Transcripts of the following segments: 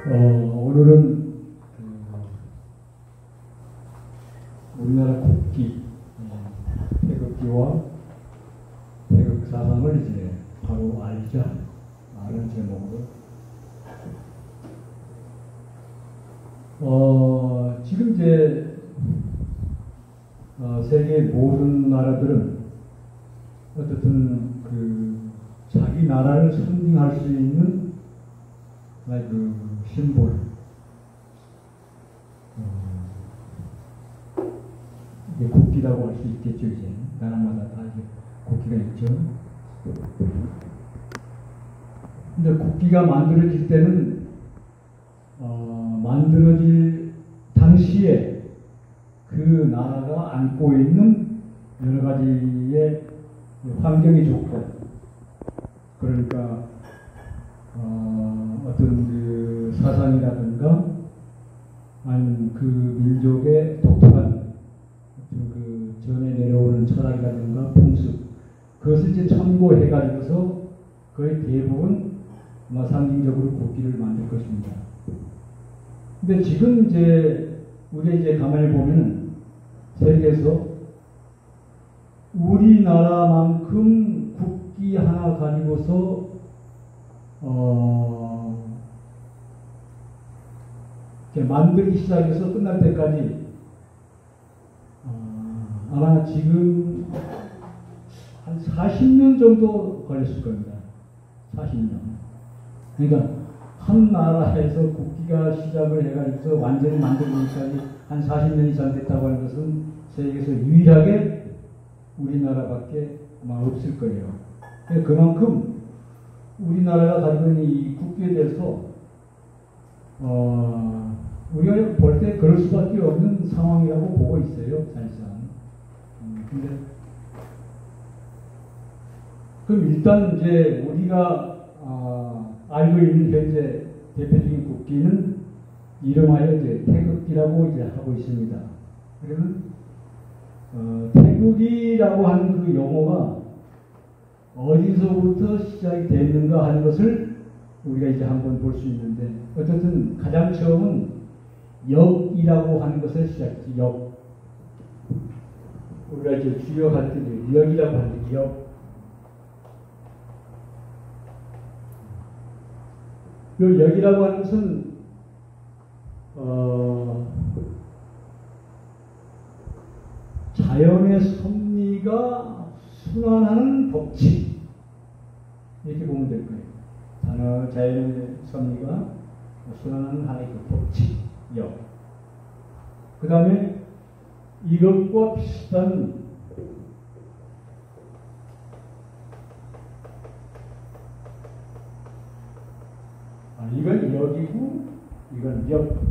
오늘은 우리나라 국기, 태극기와 태극사상을 이제 바로 알자 라는 제목으로 지금 이제 세계 모든 나라들은 어쨌든 그 자기 나라를 선빙할 수 있는 그 심볼, 이게 국기라고 할 수 있겠죠. 이제 나라마다 다 이제 국기가 있죠. 근데 국기가 만들어질 때는 만들어질 당시에 그 나라가 안고 있는 여러 가지의 환경이 좋고, 그러니까 어떤 그 사상이라든가 아니면 그 민족의 독특한 그 전에 내려오는 철학이라든가 풍습, 그것을 이제 참고해가지고서 거의 대부분 아마 상징적으로 국기를 만들 것입니다. 근데 지금 이제 우리가 이제 가만히 보면 세계에서 우리나라만큼 국기 하나 가지고서 만들기 시작해서 끝날 때까지 아마 지금 한 40년 정도 걸렸을 겁니다. 40년. 그러니까 한 나라에서 국기가 시작을 해가지고 완전히 만들기까지 한 40년 이상 됐다고 하는 것은 세계에서 유일하게 우리나라밖에 아마 없을 거예요. 그만큼 우리나라가 가지고 있는 이 국기에 대해서 우리가 볼 때 그럴 수밖에 없는 상황이라고 보고 있어요, 사실상. 근데 그럼 일단 이제 우리가 알고 있는 현재 대표적인 국기는 이름하여 이제 태극기라고 이제 하고 있습니다. 그러면 태극이라고 하는 그 용어가 어디서부터 시작이 됐는가 하는 것을 우리가 이제 한번 볼 수 있는데, 어쨌든 가장 처음은 역이라고 하는 것을 시작했지. 역. 우리가 이제 주역할 때 역이라고 하는 역. 그 역이라고 하는 것은 자연의 섭리가 순환하는 법칙, 이렇게 보면 될 거예요. 자연의 섭리가 순환하는 하나의 그 법칙, 역. 그 다음에 이것과 비슷한 이건 역이고 이건 역.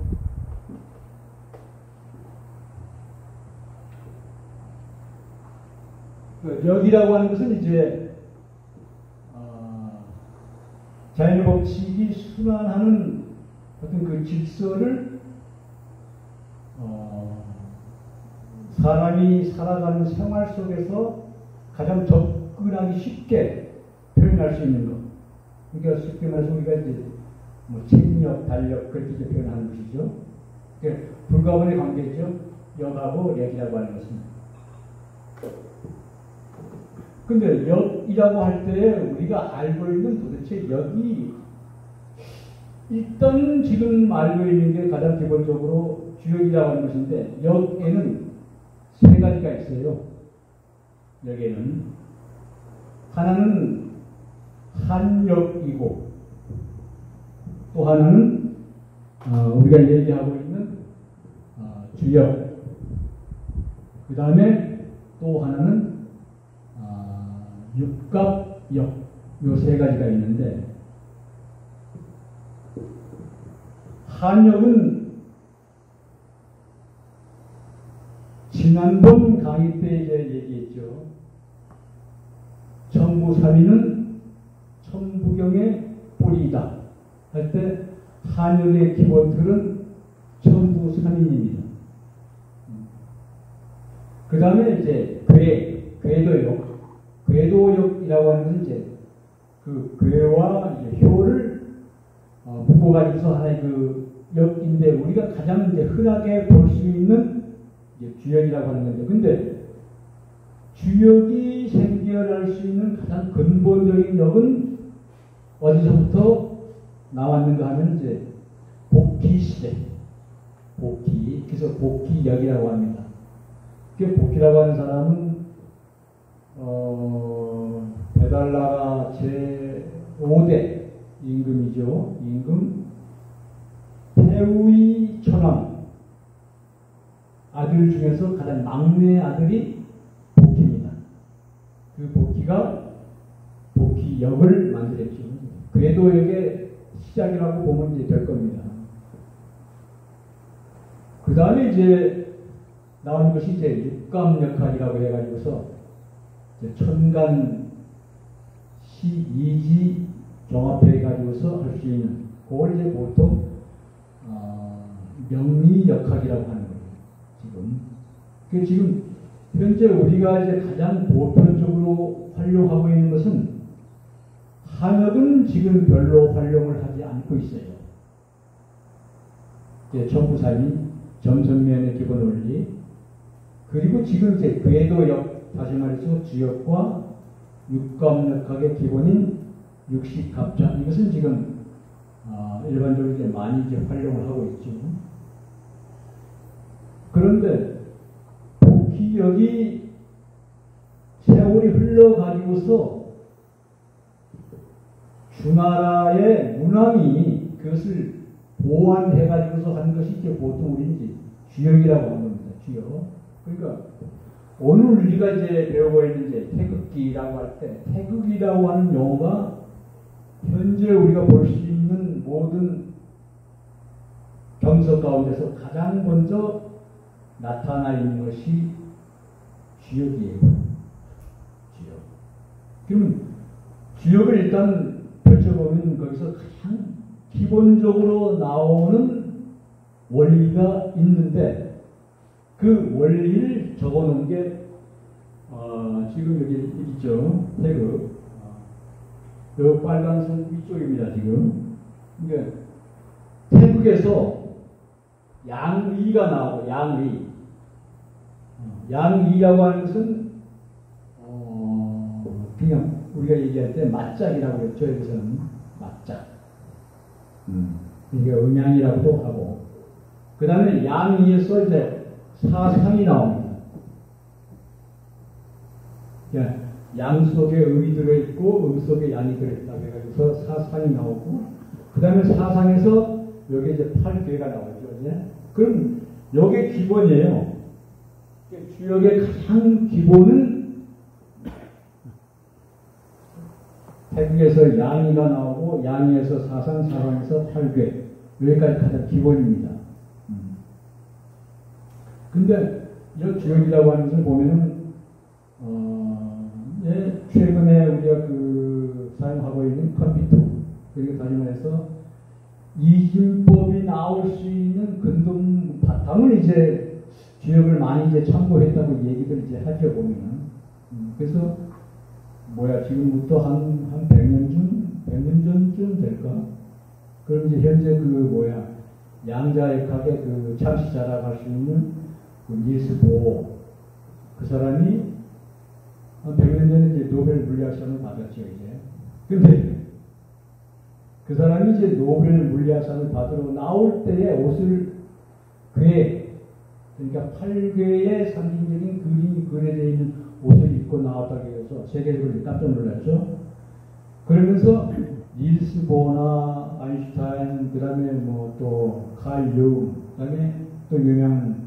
역이라고 하는 것은 이제 자연의 법칙이 순환하는 어떤 그 질서를 사람이 살아가는 생활 속에서 가장 접근하기 쉽게 표현할 수 있는 것. 그러니까 쉽게 말해서 우리가 이제 책력, 달력 그렇게 이제 표현하는 것이죠. 그러니까 불가분의 관계죠. 역하고 역이라고 하는 것은. 근데 역이라고 할 때 우리가 알고 있는 도대체 역이, 일단 지금 알고 있는 게 가장 기본적으로 주역이라고 하는 것인데, 역에는 세 가지가 있어요. 역에는 하나는 한역이고, 또 하나는 우리가 얘기하고 있는 주역, 그 다음에 또 하나는 육갑역, 요 세 가지가 있는데, 한역은 지난번 강의 때 이제 얘기했죠. 천부삼위는 천부경의 뿌리이다 할 때 한역의 기본틀은 천부삼위입니다. 그 다음에 이제 궤도역, 궤도역이라고 하는 것은 이제 그 궤와 이제 효를 묶어가지고서 하나의 그 역인데 우리가 가장 이제 흔하게 볼 수 있는 이제 주역이라고 하는 건데, 근데 주역이 생겨날 수 있는 가장 근본적인 역은 어디서부터 나왔는가 하면 이제 복귀 시대, 복귀, 그래서 복귀역이라고 합니다. 그 복귀라고 하는 사람은 배달나라 제5대 임금이죠. 임금 태우의 천왕 아들 중에서 가장 막내 아들이 복귀입니다. 그 복귀가 복귀역을 만들었죠. 그래도 이게 시작이라고 보면 이제 될 겁니다. 그 다음에 이제 나온 것이 이제 육감 역할이라고 해가지고서 이제 천간 시이지 종합해가지고서 할 수 있는 그걸 이제 보통 명리 역학이라고 하는 거예요. 지금 그 지금 현재 우리가 이제 가장 보편적으로 활용하고 있는 것은 한역은 지금 별로 활용을 하지 않고 있어요. 이제 청부삼이 점선면의 기본 원리, 그리고 지금 이제 궤도역, 다시 말해서 주역과 육감역학의 기본인 육식갑자, 이것은 지금 일반적으로 이제 많이 이제 활용을 하고 있죠. 그런데 복귀역이 세월이 흘러가지고서 주나라의 문왕이 그것을 보완해가지고서 하는 것이 이제 보통 우리 이제 주역이라고 하는 겁니다. 주역. 그러니까 오늘 우리가 이제 배우고 있는 이제 태극기라고 할 때, 태극이라고 하는 용어가 현재 우리가 볼 수 있는 모든 경서 가운데서 가장 먼저 나타나 있는 것이 주역이에요. 주역. 그러면 주역을 일단 펼쳐보면 거기서 가장 기본적으로 나오는 원리가 있는데, 그 원리를 적어 놓은 게 지금 여기 있죠. 태극. 요 빨간색 위쪽입니다. 지금. 그러니까 태극에서 양의가 나오고, 양의. 양의라고 하는 것은 그냥 우리가 얘기할 때 맞짝이라고 했죠. 여기서는 맞짝. 이게 음양이라고도 하고, 그 다음에 양의에서 이제 사상이 나옵니다. 그러니까 양 속에 음이 들어있고 음 속에 양이 들어있다고 해가지고서 사상이 나오고, 그 다음에 사상에서 여기 이제 팔괴가 나오죠. 이제. 그럼 이게 기본이에요. 주역의 가장 기본은 태극에서 양이가 나오고, 양에서 사상, 사상에서 팔괴, 여기까지 가장 기본입니다. 근데 이 주역이라고 하는 것을 보면은 최근에 우리가 그 사용하고 있는 컴퓨터, 그리고 다시 말해서 이진법이 나올 수 있는 근동 바탕을 이제 주역을 많이 이제 참고했다고 얘기들 이제 하죠, 보면은. 그래서 지금부터 한 100년 전쯤 될까? 그럼 이제 현재 양자역학의 그 참시자라고 할 수 있는 그 닐스 보어, 그 사람이 한 100년 전에 이제 노벨 물리학상을 받았죠, 이제. 근데 그 사람이 이제 노벨 물리학상을 받으러 나올 때에 옷을 그러니까 팔괘의 상징적인 그림이 그려져 있는 옷을 입고 나왔다고 해서 세계적으로 깜짝 놀랐죠. 그러면서 닐스 보어나 아인슈타인, 그 다음에 또 칼 융, 그 다음에 또 유명한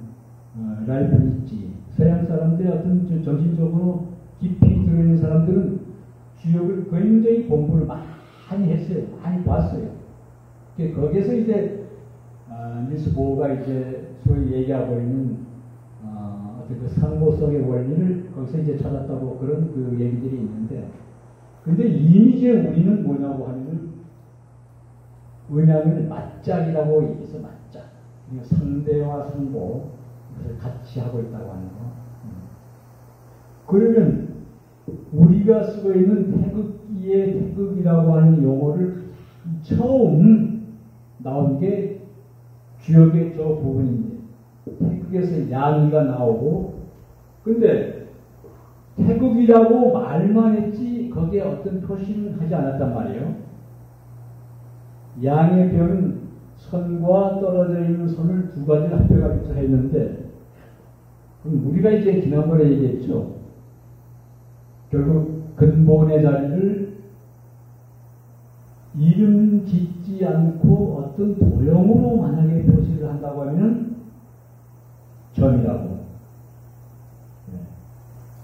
라이프니츠, 서양 사람들의 어떤 정신적으로 깊이 들어있는 사람들은 주역을 굉장히 공부를 많이 했어요. 많이 봤어요. 거기에서 이제 닐스 보어가 이제 소위 얘기하고 있는 어떤 그 상호성의 원리를 거기서 이제 찾았다고 그런 그 얘기들이 있는데, 근데 이미 이제 우리는 뭐냐고 하면은 음양을 맞짝이라고 얘기해서 맞짝. 상대와 상보, 그것을 같이 하고 있다고 하는 거. 그러면 우리가 쓰고 있는 태극기의 태극이라고 하는 용어를 처음 나온 게 주역의 저 부분인데 태극에서 양이가 나오고 근데 태극이라고 말만 했지 거기에 어떤 표시는 하지 않았단 말이에요. 양의 별은 선과 떨어져 있는 선을 두 가지를 합해가지고 했는데 그럼 우리가 이제 지난번에 얘기했죠. 결국 근본의 자리를 이름 짓지 않고 어떤 도형으로 만약에 표시를 한다고 하면 점이라고.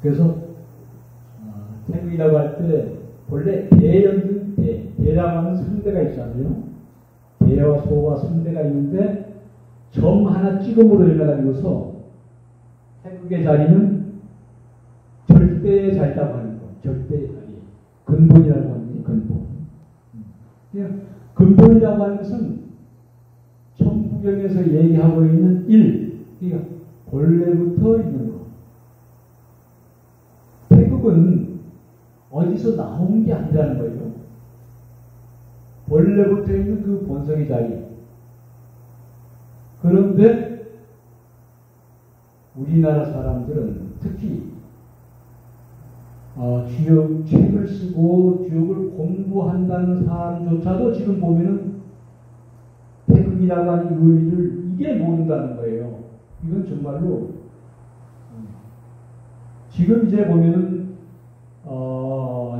그래서 태극이라고 할 때 본래 대연등 대라고 하는 상대가 있잖아요. 대와 소와 상대가 있는데 점 하나 찍음으로 일어나가지고서 태극의 자리는 절대의 자리라고 하는 거. 절대의 자리. 근본이라고 하는 게 근본. 근본이라고 하는 것은 천부경에서 얘기하고 있는 일. 그러니까 본래부터 있는 거. 태극은 어디서 나온 게 아니라는 거예요. 본래부터 있는 그 본성의 자리. 그런데 우리나라 사람들은 특히 주역 책을 쓰고 주역을 공부한다는 사람조차도 지금 보면은 태극이라고 하는 의미를 이게 모른다는 거예요. 이건 정말로 지금 이제 보면은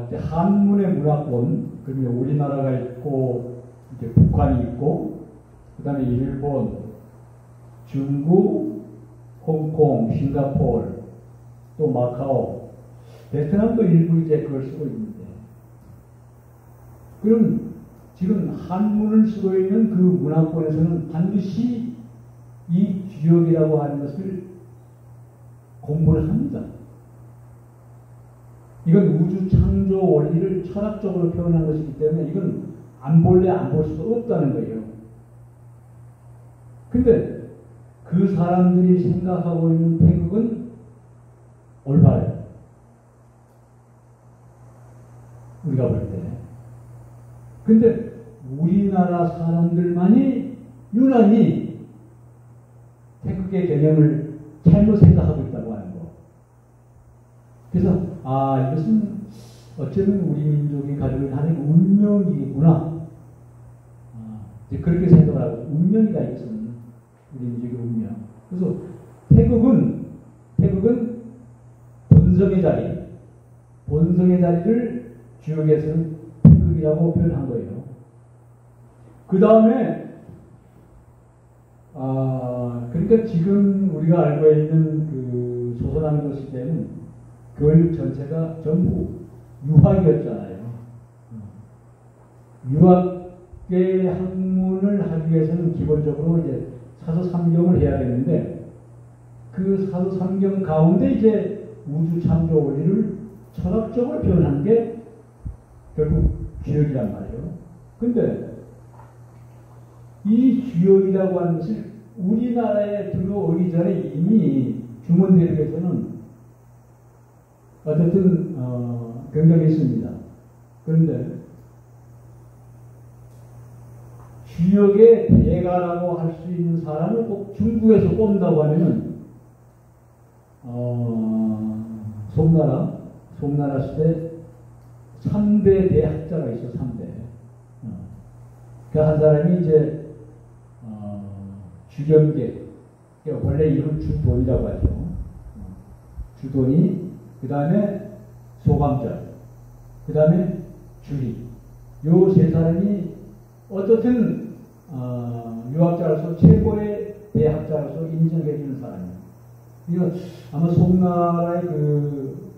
이제 한문의 문화권 그러면 우리나라가 있고 이제 북한이 있고 그다음에 일본, 중국, 홍콩, 싱가포르, 또 마카오, 베트남도 일부 이제 그걸 쓰고 있는데, 그럼 지금 한문을 쓰고 있는 그 문화권에서는 반드시 이 주역이라고 하는 것을 공부를 합니다. 이건 우주 창조 원리를 철학적으로 표현한 것이기 때문에 이건 안 볼래 안 볼 수가 없다는 거예요. 근데 그 사람들이 생각하고 있는 태극은 올바르요. 우리가 볼 때. 근데 우리나라 사람들만이 유난히 태극의 개념을 잘못 생각하고 있다고 하는 거. 그래서 이것은 어쩌면 우리 민족이 가지고 하는 운명이구나. 이제 그렇게 생각을 하고 운명이다 이것은 우리 민족의 운명. 그래서 태극은 본성의 자리를 주역에서는 태극이라고 표현한 거예요. 그 다음에 그러니까 지금 우리가 알고 있는 그 조선왕조 시대는 교육 전체가 전부 유학이었잖아요. 유학의 학문을 하기 위해서는 기본적으로 이제 사서삼경을 해야 되는데 그 사서삼경 가운데 이제 우주 창조 원리를 철학적으로 표현한 게 결국 주역이란 말이에요. 근데 이 주역이라고 하는 것을 우리나라에 들어오기 전에 이미 중원대륙에서는 어쨌든 굉장히 있습니다. 그런데 주역의 대가라고 할 수 있는 사람을 꼭 중국에서 꼽는다고 하면은 송나라 시대 3대 대학자가 있어. 3대. 그 한 사람이 이제 주경계, 원래 이름 주돈이라고 하죠. 주돈이, 그 다음에 소강절, 그 다음에 주리. 요 세 사람이 어떻든 유학자로서 최고의 대학자로서 인정해주는 사람이에요. 이거 아마 송나라의 그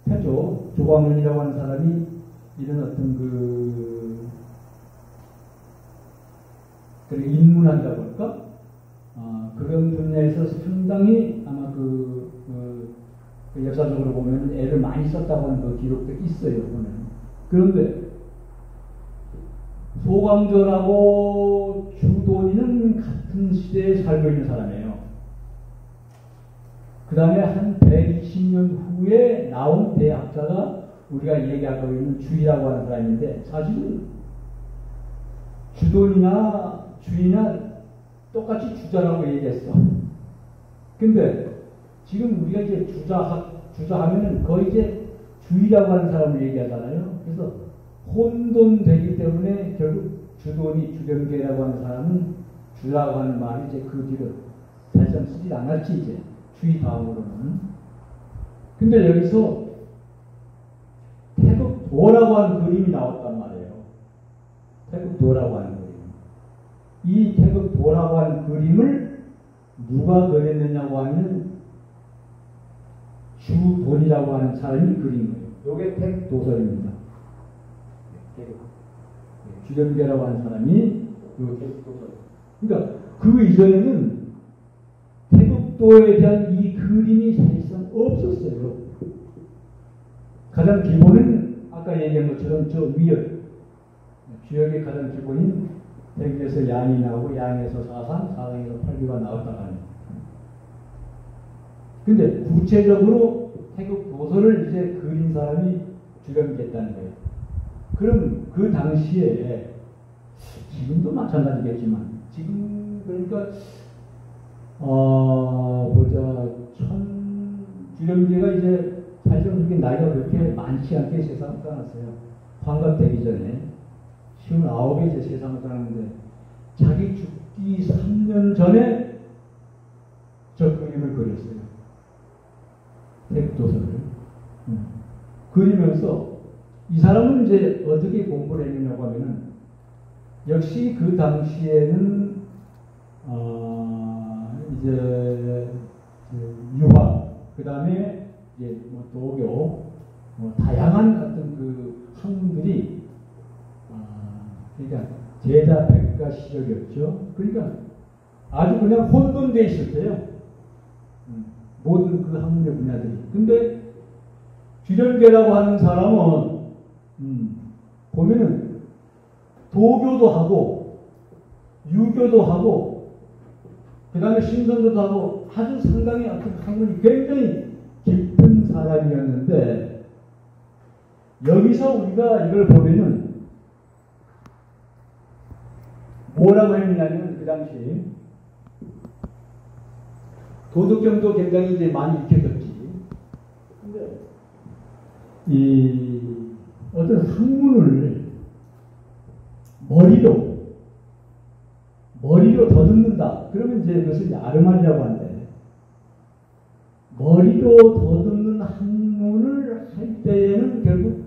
태조 조광년이라고 하는 사람이 이런 어떤 그런 인문학이라고 할까? 그런 분야에서 상당히 아마 그 역사적으로 보면 애를 많이 썼다고 하는 그 기록도 있어요. 보면. 그런데 소광절하고 주돈이는 같은 시대에 살고 있는 사람이에요. 그 다음에 한 120년 후에 나온 대학자가 우리가 얘기하고 있는 주희라고 하는 사람인데 사실은 주돈이나 주의나 똑같이 주자라고 얘기했어. 근데 지금 우리가 이제 주자하면은 거의 이제 주의라고 하는 사람을 얘기하잖아요. 그래서 혼돈되기 때문에 결국 주돈이 주변계라고 하는 사람은 주라고 하는 말이 이제 그 뒤로 사실상 쓰지 않았지, 이제. 주의 다음으로는. 근데 여기서 태극도라고 하는 그림이 나왔단 말이에요. 태극도라고 하는 그림. 이 태극도라고 하는 그림을 누가 그렸느냐고 하면 주돈이라고 하는 사람이 그린 거예요. 이게 태극도설입니다. 주변계라고 하는 사람이 이 태극도설. 그러니까 그 이전에는 태극도에 대한 이 그림이 사실상 없었어요. 가장 기본은 아까 얘기한 것처럼 저 위열, 주역의 가장 기본인 태극에서 양이 나오고 양에서 사상, 사상에서 팔비가 나왔다고 하는. 근데 구체적으로 태극도설을 이제 그린 사람이 주변계였다는 거예요. 그럼 그 당시에 지금도 마찬가지겠지만 지금 그러니까 주변계가 이제 사실은 그렇게 나이가 그렇게 많지 않게 세상을 떠났어요. 환갑되기 전에 59에 이제 세상을 떠났는데 자기 죽기 3년 전에 저 그림을 그렸어요. 태극도설을. 그리면서 이 사람은 이제 어떻게 공부를 했느냐고 하면은 역시 그 당시에는 이제 유화, 그 다음에 이제 뭐 도교, 뭐 다양한 어떤 그 학문들이 그러니까 제자 백가 시절이었죠. 그러니까 아주 그냥 혼돈돼 있었대요. 모든 그 학문의 분야들이. 근데 주련계라고 하는 사람은 보면은 도교도 하고 유교도 하고 그 다음에 신선도도 하고 아주 상당히 어떤 학문이 굉장히 깊은 사람이었는데 여기서 우리가 이걸 보면은 뭐라고 했냐면 그 당시 도덕경도 굉장히 이제 많이 익혀졌지. 근데 이 어떤 학문을 머리로 더듬는다. 그러면 이제 그것을 야르만이라고 하는데 머리로 더듬는 학문을 할 때에는 결국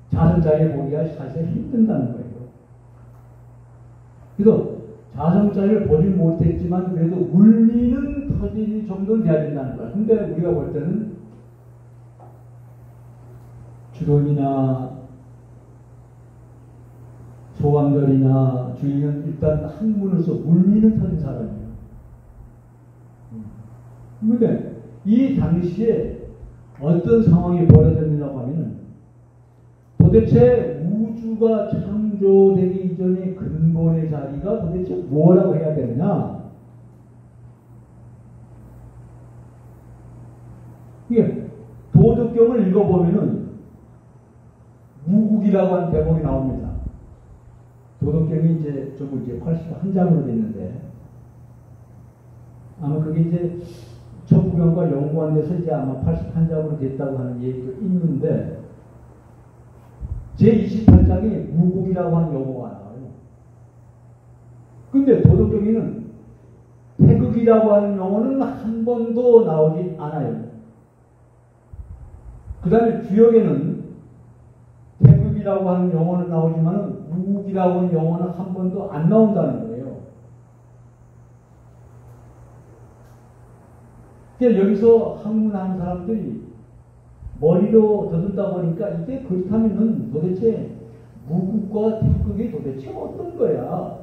자성자에 보기가 사실 힘든다는 거예요. 그래서 자성자를 보지 못했지만 그래도 물리는 터질 정도는 돼야 된다는 거야. 근데 우리가 볼 때는 주론이나 소강절이나 주인은 일단 학문으로서 물리는 터진 사람이에요. 그런데 이 당시에 어떤 상황이 벌어졌느냐고 하면은 도대체 우주가 창조되기 이전의 근본의 자리가 도대체 뭐라고 해야 되느냐? 이게 도덕경을 읽어보면은 무국이라고 하는 대목이 나옵니다. 도덕경이 이제 전부 이제 81장으로 됐는데 아마 그게 이제 첩구경과 연구한 데서 이제 아마 81장으로 됐다고 하는 얘기가 있는데 제28장에 무국이라고 하는 용어가 나와요. 근데 도덕경에는 태극이라고 하는 용어는 한 번도 나오지 않아요. 그 다음에 주역에는 태극이라고 하는 용어는 나오지만 무국이라고 하는 용어는 한 번도 안 나온다는 거예요. 그러니까 여기서 학문하는 사람들이 머리로 더듬다 보니까 이게 그렇다면은 도대체 무국과 태극이 도대체 어떤 거야?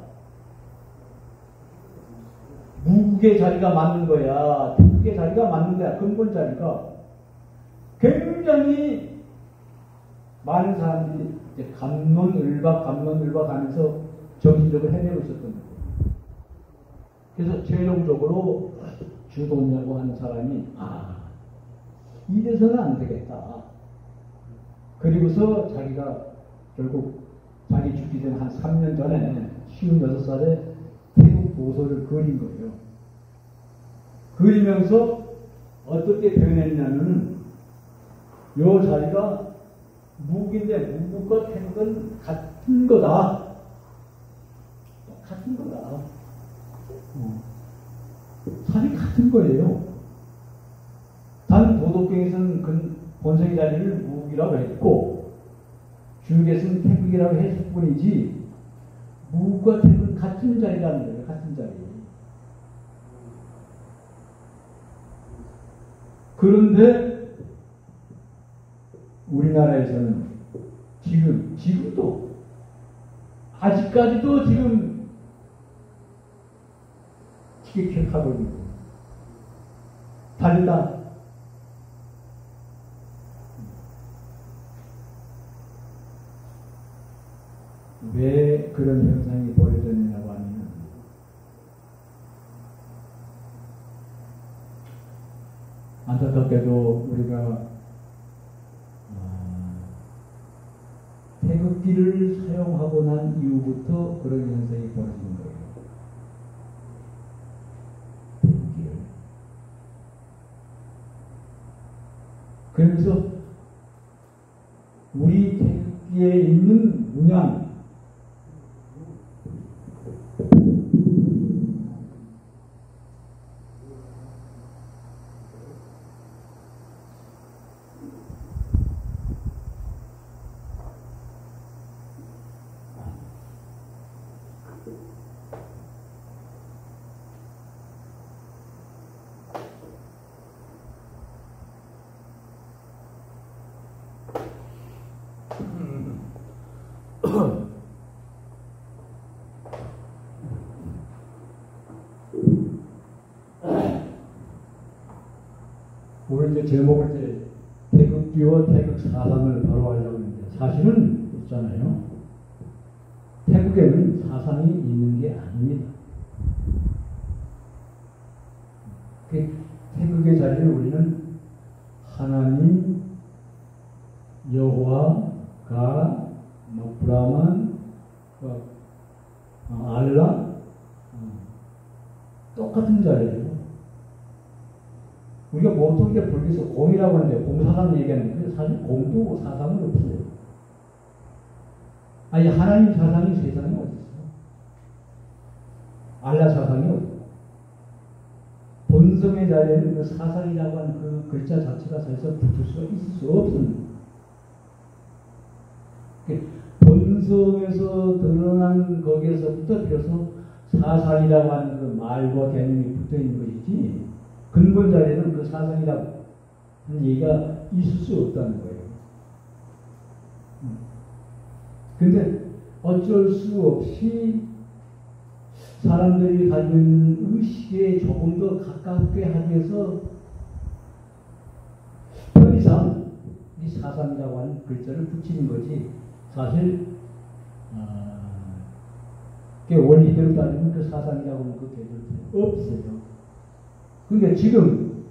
무국의 자리가 맞는 거야? 태극의 자리가 맞는 거야? 근본 자리가? 굉장히 많은 사람들이 이제 감론을박 하면서 정신적으로 헤매고 있었던 거예요. 그래서 최종적으로 주돈이라고 하는 사람이 이래서는 안 되겠다. 그리고서 자기가 결국 자기 죽기 전에 한 3년 전에 56살에 태국 도서를 그린 거예요. 그리면서 어떻게 표현했냐면은 요 자리가 무국인데 무국과 태국은 같은 거다. 같은 거다. 산이 같은 거예요. 단 도덕경에서는 그 본성의 자리를 무국이라고 했고 주역에서는 태국이라고 했을 뿐이지 무국과 태국은 같은 자리라는 거예요. 같은 자리. 그런데 우리나라에서는 지금도 아직까지도 지금 티격태격하고 있는 거예요. 다르다. 왜 그런 현상이 벌어졌느냐고 하면 안타깝게도 우리가 태극기를 사용하고 난 이후부터 그런 현상이 벌어지는 거예요. 태극기를. 그래서 우리 태극기에 있는 문양, 오늘 이제 제목을 태극기와 태극 사상을 바로 하려고 했는데 사실은 있잖아요. 태국에는 사상이 있는 게 아닙니다. 태극의 자리를 우리는 하나님, 여호와가, 브라만, 알라 똑같은 자리예요. 우리가 보통 이제 불교에서 공이라고 하는데 공사상 얘기하는데 사실 공도 사상은 없어요. 아니 하나님 사상이 세상에 어디 있어? 알라 사상이 어디 있어? 본성의 자리에는 그 사상이라고 하는 그 글자 자체가 사실상 붙을 수 있을 수 없습니다. 본성에서 드러난 거기에서부터 비로소 사상이라고 하는 그 말과 개념이 붙어 있는 것이지 근본 자리에는 그 사상이라고 하는 얘기가 있을 수 없다는 거예요. 근데 어쩔 수 없이 사람들이 가지고 있는 의식에 조금 더 가깝게 하기 위해서 편의상 이 사상이라고 하는 글자를 붙이는 거지 사실 원리대로 따지면 그 사상이라고 하는 그 개념이 없어요. 그러니까 지금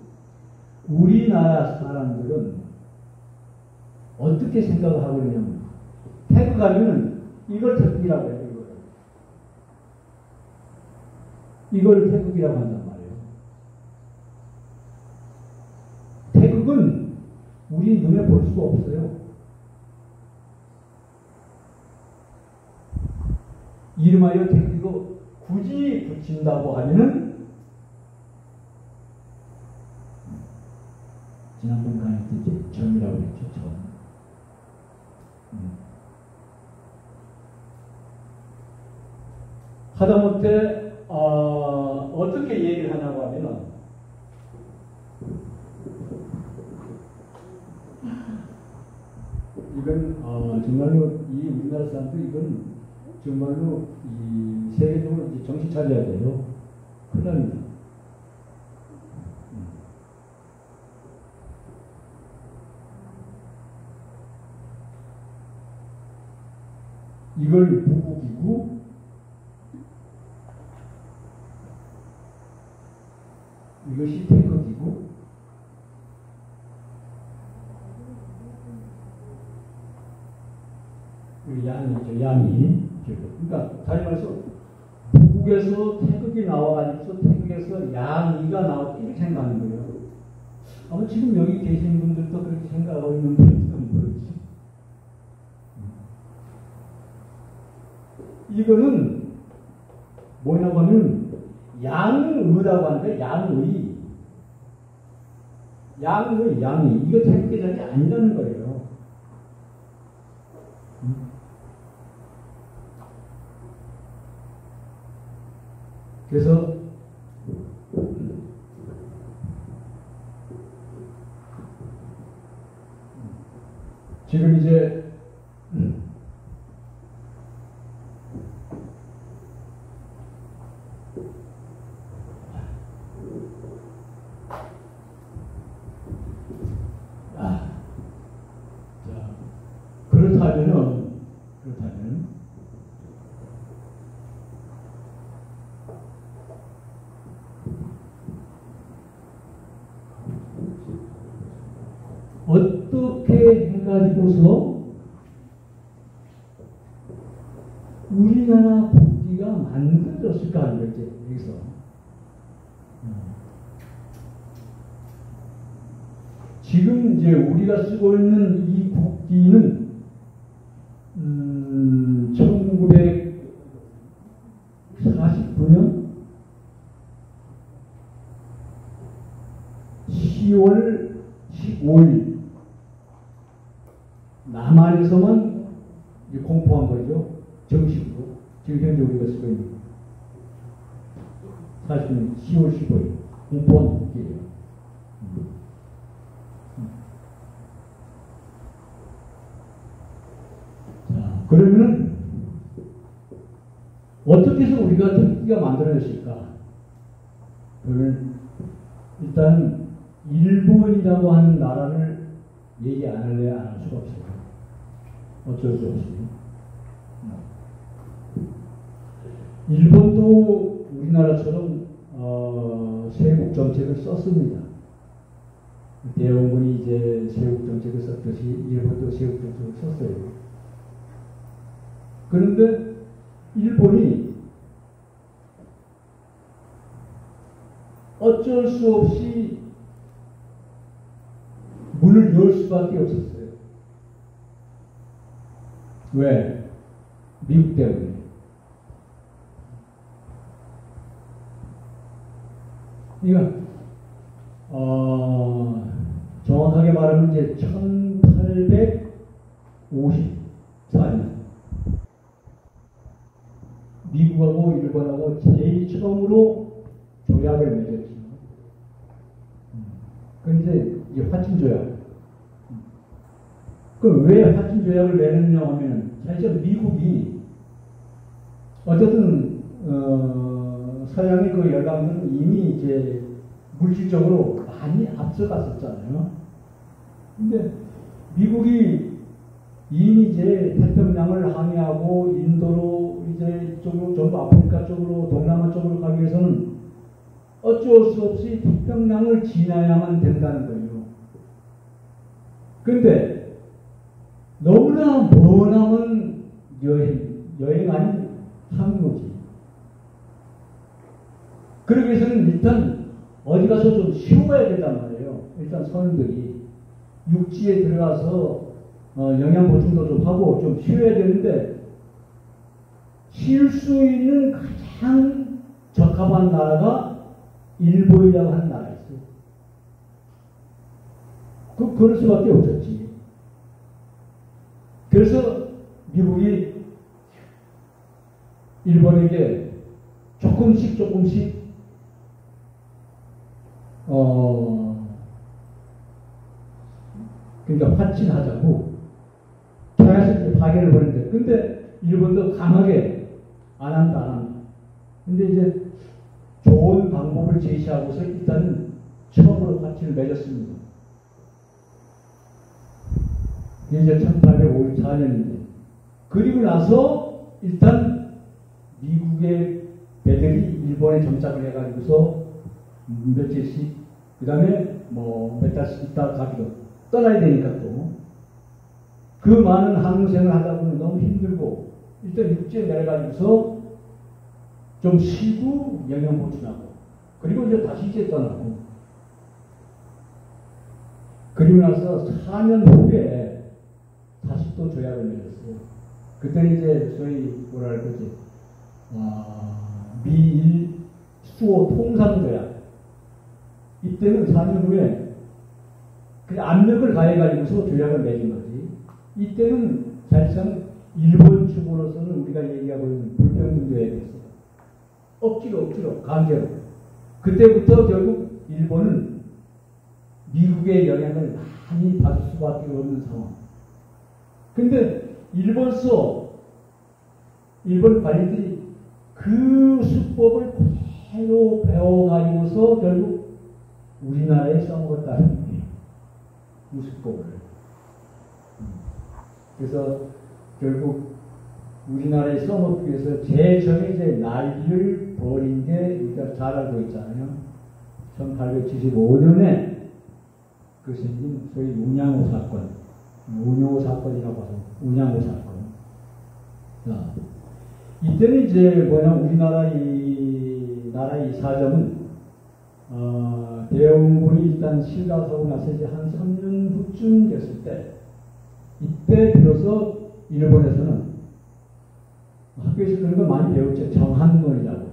우리나라 사람들은 어떻게 생각을 하고 있냐면 태국 가면은 이걸 태국이라고 해요. 이걸 태국이라고 한단 말이에요. 태국은 우리 눈에 볼 수가 없어요. 이름하여 태국이고 굳이 붙인다고 하면은 지난번 강의 때 점이라고 했죠. 점. 하다못해 어떻게 얘기를 하냐고 하면은 이건 정말로 이 우리나라 사람들 이건 정말로 이 세계적으로 이제 정신 차려야 돼요. 큰일 납니다. 이걸 무국이고 이것이 태극이고 양이죠. 양이. 그러니까 다시 말해서 북에서 태극이 나와가지고 태극에서 양이가 나왔다 이렇게 생각하는 거예요. 아마 지금 여기 계신 분들도 그렇게 생각하고 있는 분들도 모르지. 이거는 뭐냐고 하면 양의라고 하는데 양이 이거 태극기장이 아니라는 거예요. 그래서 지금 이제 그렇다면 어떻게 해가지고서 우리나라 국기가 만들어졌을까 하는 거지, 여기서. 지금 이제 우리가 쓰고 있는 이 국기는 1949년 10월 15일 남한에서만 공포한 거죠. 정식으로. 지금 현재 우리가 쓰고 있는 40년 10월 15일 공포한 국기예요. 자, 그러면 어떻게 해서 우리가 국기가 만들어졌을까? 그러면 일단 일본이라고 하는 나라를 얘기 안 할래 안 할 수가 없어요. 어쩔 수 없이. 일본도 우리나라처럼 세국 정책을 썼습니다. 대원군이 이제 세국 정책을 썼듯이 일본도 세국 정책을 썼어요. 그런데 일본이 어쩔 수 없이 문을 열 수밖에 없었어요. 왜? 미국 때문에. 그러니까 정확하게 말하면 이제 1854년 미국하고 일본하고 제일 처음으로 조약을 맺었죠. 그런데 이제 화친조약. 그럼 왜 화친조약을 맺느냐 하면 사실 미국이 어쨌든 서양의 그 열강은 이미 이제 물질적으로 많이 앞서갔었잖아요. 근데 미국이 이미 이제 태평양을 항해하고 인도로 이제 이쪽으로 전부 아프리카 쪽으로 동남아 쪽으로 가기 위해서는 어쩔 수 없이 태평양을 지나야만 된다는 거예요. 근데 너무나 머나먼 여행 아닌 항로지. 그러기 위해서는 일단 어디 가서 좀 쉬어야 된단 말이에요. 일단 선원들이 육지에 들어가서 영양 보충도 좀 하고 좀 쉬어야 되는데 쉴 수 있는 가장 적합한 나라가 일본이라고 하는 나라였어요. 그럴 수밖에 없었지. 그래서 미국이 일본에게 조금씩 그러니까 화친하자고 계속 파견을 보냈는데, 근데 일본도 강하게 안 한다. 근데 이제 좋은 방법을 제시하고서 일단 처음으로 화친을 맺었습니다. 이제 1854년인데, 그리고 나서 일단 미국의 배들이 일본에 정착을 해가지고서 며칠씩, 그 다음에 뭐 몇 달씩 있다 가기로 떠나야 되니까 또 그 많은 항공생을 하다 보면 너무 힘들고 일단 육지에 내려가지고서 좀 쉬고 영양 보충하고 그리고 이제 다시 이제 떠나고 그리고 나서 4년 후에 다시 또 조약을 맺었어요. 그때는 이제 소위 뭐라 할 거지 미일 수호 통상조약 이때는 4년 후에 그 압력을 가해가지고서 조약을 맺은 거지. 이때는 사실상 일본 측으로서는 우리가 얘기하고 있는 불평등 조약이었어요. 억지로 강제로. 그때부터 결국 일본은 미국의 영향을 많이 받을 수밖에 없는 상황. 근데 일본 관리들이 그 수법을 그대로 배워가지고서 결국 우리나라에 써먹었다는 거예요. 그 수법을. 그래서 결국 우리나라에 써먹기 위해서 제일 처음에 이제 난리를 벌인 게 우리가 잘 알고 있잖아요. 1875년에 그 생긴 소위 운양호 사건, 운양호 사건이라고 하죠. 운양호 사건. 자, 이때는 이제 우리나라 나라의 사정은 대원군이 일단 실각하고 나서 이제 한 3년 후쯤 됐을 때 이때 들어서 일본에서는 학교에서 그런 거 많이 배웠죠. 정한론이라고.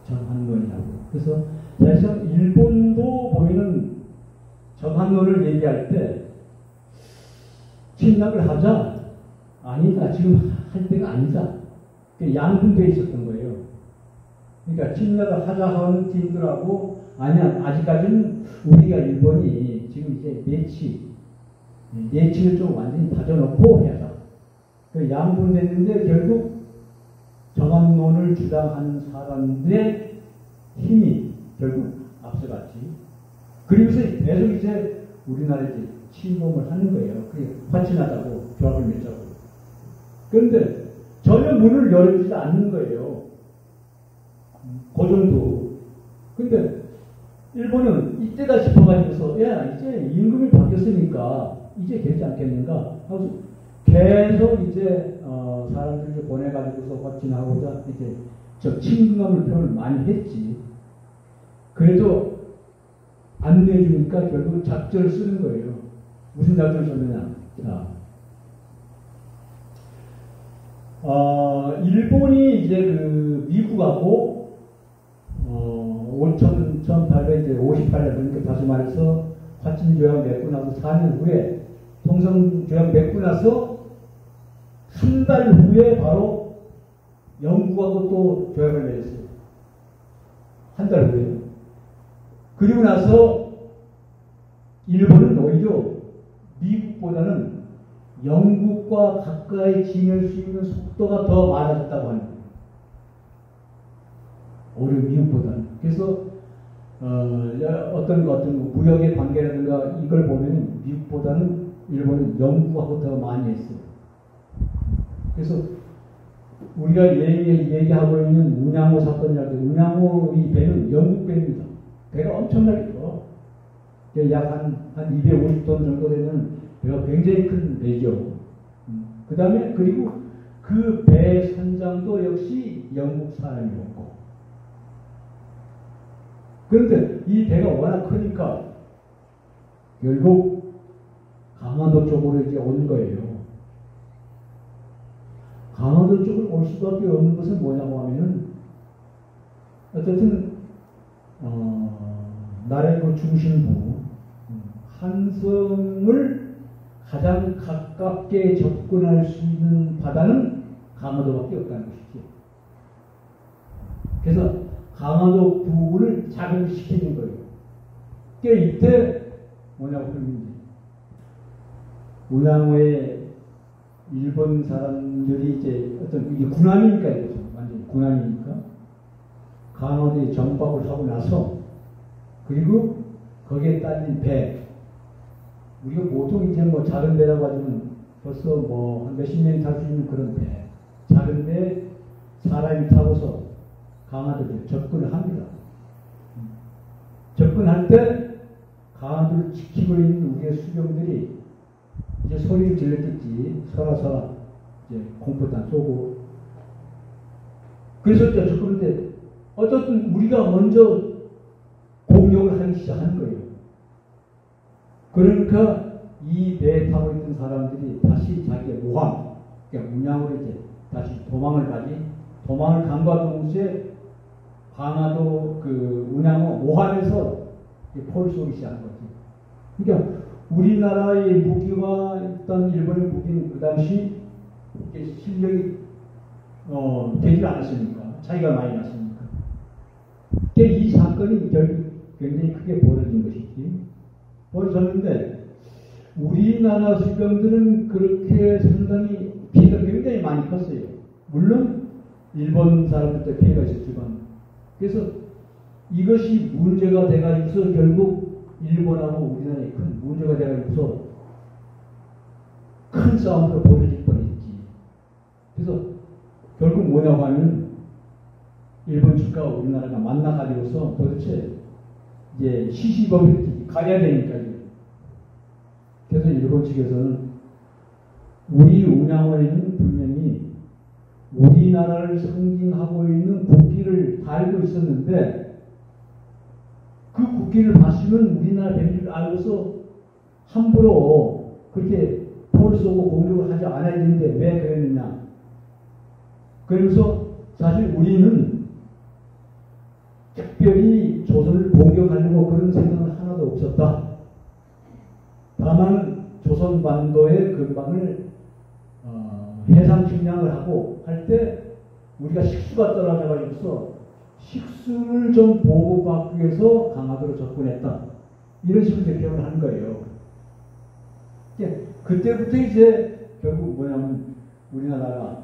정한론이라고. 그래서 사실상 일본도 보면은 정한론을 얘기할 때 침략을 하자. 아니다. 지금 할 때가 아니다. 양분되어 있었던 거예요. 그러니까 침략을 하자 하는 팀들하고 아니야. 아직까지는 우리가 일본이 지금 이제 내치를 좀 완전히 다져놓고 해야 한다. 양분됐는데 결국 정한론을 주장하는 사람들의 힘이 결국 앞서갔지. 그리고서 계속 이제 우리나라에 이제 침범을 하는 거예요. 그게 화친하자고 조합을 맺자고. 그런데 전혀 문을 열지 않는 거예요. 그 정도. 근데 일본은 이때다 싶어가지고서 야 이제 임금이 바뀌었으니까 이제 되지 않겠는가 하고 계속 이제 사람들을 보내가지고서 확진하고자 이제 저 친근감을 표현을 많이 했지. 그래도 안 내주니까 결국 작전을 쓰는 거예요. 무슨 작전을 썼느냐? 자, 일본이 이제 그 미국하고 1858년 그러니까 다시 말해서 화친조약 맺고 나서 4년 후에 통성조약 맺고 나서 한 달 후에 바로 영국하고 또 조약을 맺었어요. 한 달 후에. 그리고 나서 일본은 오히려 미국보다는 영국과 가까이 지낼 수 있는 속도가 더 많아졌다고 하는 거예요. 오히려 미국보다는. 그래서 어떤 무역의 관계라든가 이걸 보면 미국보다는 일본은 영국하고 더 많이 했어요. 그래서 우리가 얘기하고 있는 운양호 사건이라고 해서 운양호 이 배는 영국 배입니다. 배가 엄청나게 커. 약 한 250톤 정도 되는 배가 굉장히 큰 배죠. 그 다음에 그리고 그 배 선장도 역시 영국 사람이었고. 그런데 이 배가 워낙 크니까 결국 강원도 쪽으로 이제 온 거예요. 강원도 쪽으로 올 수밖에 없는 것은 뭐냐고 하면은 어쨌든 나라의 그 중심부 한성을 가장 가깝게 접근할 수 있는 바다는 강원도밖에 없다는 것이지. 그래서 강원도 부근을 자극시키는 거예요. 그러니까 이때 뭐냐고 그러는지 운양호에 일본 사람들이 이제 어떤 이게 군함이니까 이거죠. 완전히 군함이니까 강원도에 정박을 하고 나서 그리고 거기에 딸린 배 우리가 보통 이제 뭐 작은 배라고 하지만 벌써 뭐 한 몇십 명이 탈 수 있는 그런 배 작은 배 사람이 타고서 강화도에 접근을 합니다. 접근할 때 강화도를 지키고 있는 우리의 수병들이 이제 소리를 질렀겠지. 서라 이제 공포탄 쏘고 그래서 그런데 어쨌든 우리가 먼저 공격을 하기 시작한 거예요. 그러니까 이 배에 타고 있던 사람들이 다시 자기의 모함, 그러니까 문양으로 이제 다시 도망을 간과 동시에 강화도 그 운양어 모함에서 포를 쏘기 시작한 거지. 그러니까 우리나라의 무기와 일단 일본의 무기는 그 당시 실력이 되지 않았습니까? 차이가 많이 났습니까? 그러니까 이 사건이 결국 굉장히 크게 벌어진 것이지. 벌어졌는데 우리나라 수병들은 그렇게 상당히 피해가 굉장히 많이 컸어요. 물론 일본 사람들도 피해가 있었지만, 그래서 이것이 문제가 돼가지고서 결국 일본하고 우리나라에 큰 문제가 돼가지고서 큰 싸움으로 벌어질 뻔했지. 그래서 결국 뭐냐고 하면 일본 측과 우리나라가 만나가지고서 도대체 이제 시시범위 가야 되니까요. 그래서 일본 측에서는 우리 운양원에는 분명히 우리나라를 상징하고 있는 국기를 달고 있었는데 그 국기를 봤으면 우리나라 뱀줄 알고서 함부로 그렇게 포를 쏘고 공격을 하지 않아야 되는데 왜 그랬느냐. 그래서 사실 우리는 특별히 조선을 공격하려고 그런 생각은 하나도 없었다. 다만 조선 반도의 근방을 해상 침략을 하고 할 때 우리가 식수가 떨어져가지고서 식수를 좀 보호받기 위해서 강화도로 접근했다. 이런 식으로 대표를 한 거예요. 그때부터 이제 결국 뭐냐면 우리나라가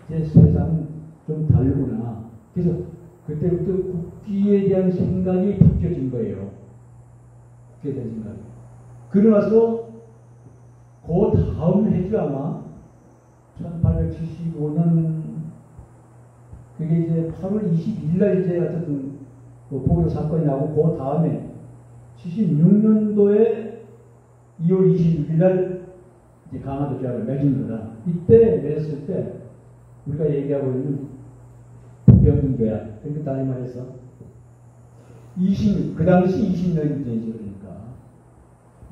이제 세상은 좀 다르구나. 그래서 그때부터 국기에 대한 생각이 바뀌어진 거예요. 국기에 대한 생각이. 그러나서 그 다음 해죠 아마 1875년 그게 이제 8월 22일 날 이제 어쨌든 그 포교 사건이 나고 그 다음에 76년도에 2월 26일 날 이제 강화도 계약을 맺은 거다. 이때 맺었을 때 우리가 얘기하고 있는 북평등 계약. 그러니까 다시 말해서 그 당시 20년 전이죠. 그러니까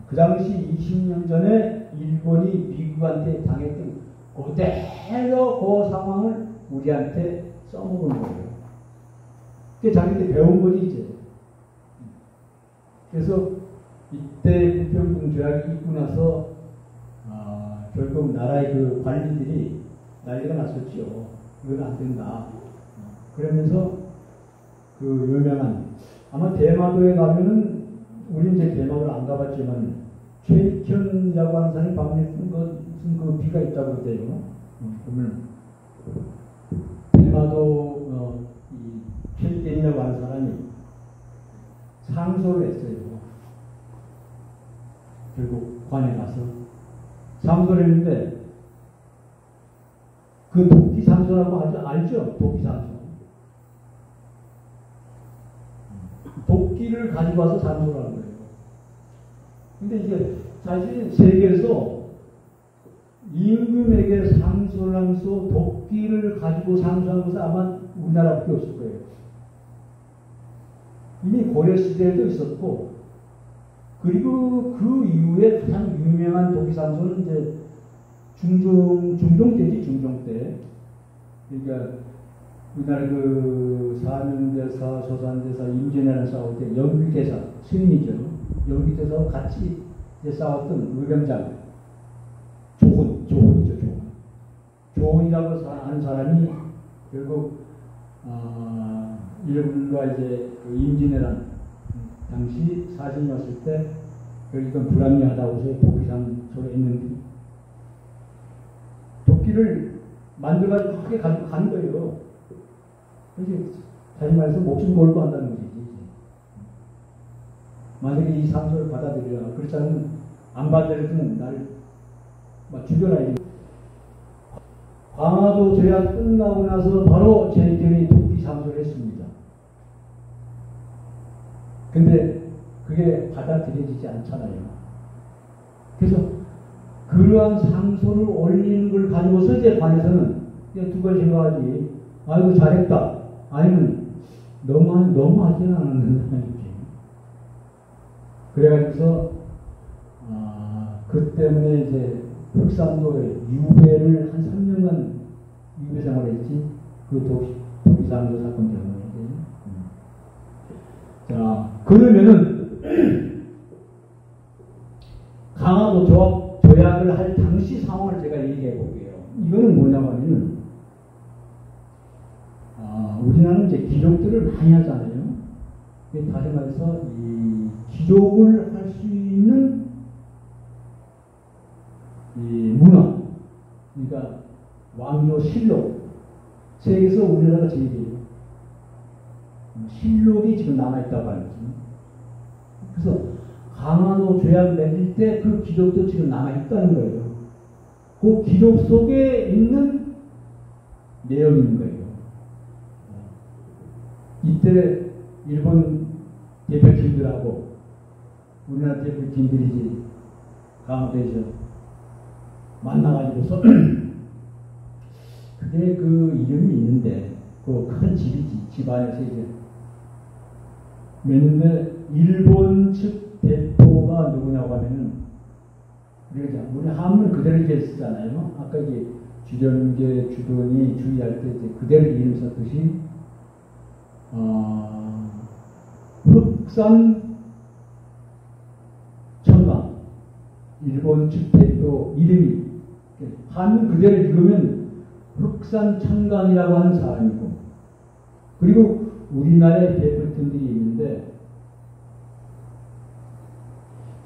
그 당시 20년 전에 일본이 미국한테 당했던 그대로 그 상황을 우리한테 써먹은 거예요. 그게 자기들 배운 거지 이제. 그래서 이때 북평등 조약이 있고 나서 결국 나라의 그 관리들이 난리가 났었죠. 이건 안 된다. 그러면서 그 유명한 아마 대마도에 가면은 우리 이제 대마도를 안 가봤지만 최익현이라고 하는 사람이 방문했던 그 비가 있다고 그래요. 보면 대마도 이 최익현이라고 하는 사람이 상소를 했어요. 결국 관에 가서 상소를 했는데 그 도끼 상소라고 알죠? 도끼 상소. 도끼를 가지고 와서 상소를 하는 거예요. 근데 이제 사실 세계에서 임금에게 상소를 하면서 도끼를 가지고 상소한 것은 아마 우리나라밖에 없을 거예요. 이미 고려시대에도 있었고, 그리고 그 이후에 가장 유명한 도끼 상소는 이제 중종 때지, 중종 때. 그러니까 우리나라 그 사명대사, 조산대사, 임진왜란 싸울 때 영비대사, 스님이죠. 영비대사와 같이 이제 싸웠던 의병장, 조훈이죠, 조훈. 조훈이라고 하는 사람이 결국, 일본과 이제 그 임진왜란 당시 사진이 왔을 때, 결국은 불합리하다고 해서 도끼상소를 했는데, 도끼를 만들어가지고 크게 가지고 간 거예요. 그래서 다시 말해서 목숨 걸고 한다는 거지. 만약에 이 상소를 받아들여라. 그렇지 않으면 안 받아들이면 나를 막 죽여라. 강화도 조약 끝나고 나서 바로 제일견이 도끼 상소를 했습니다. 근데 그게 받아들여지지 않잖아요. 그래서 그러한 상소를 올리는 걸 가지고서 이제 관에서는 두 가지 생각하지. 아이고 잘했다. 아니면 너무하지 않았는가 이렇게. 그래가지고서 그 때문에 이제 흑산도에 유배를 한 3년간 유배 생활했지. 그 도기산도 사건 때문에. 자, 그러면은 강화도 조약을 할 당시 상황을 제가 얘기해 볼게요. 이거는 뭐냐면은 우리나라는 이제 기록들을 많이 하잖아요. 다시 말해서 이 기록을 할 수 있는 이 문화, 그러니까 왕조실록, 세계에서 우리나라가 제일이에요. 실록이 지금 남아있다고 하는 거죠. 그래서 강화도 조약 맺을 때 그 기록도 지금 남아있다는 거예요. 그 기록 속에 있는 내용인 거예요. 이때 일본 대표팀들하고 우리나라 대표팀들이 강화도에서 만나가지고서 그게 그 이름이 있는데 그 큰 집이지. 집 안에서 이제 맺는데 일본 측 대표가 누구냐고 하면은 우리 한문 그대로 이제 쓰잖아요. 아까 이제 주전계 주돈이 주의할 때 이제 그대로 이름 썼듯이 흑산 청강 일본 측 대표 이름이 한문 그대로 읽으면 흑산 청강이라고 하는 사람이고, 그리고 우리나라의 대표팀들이 있는데,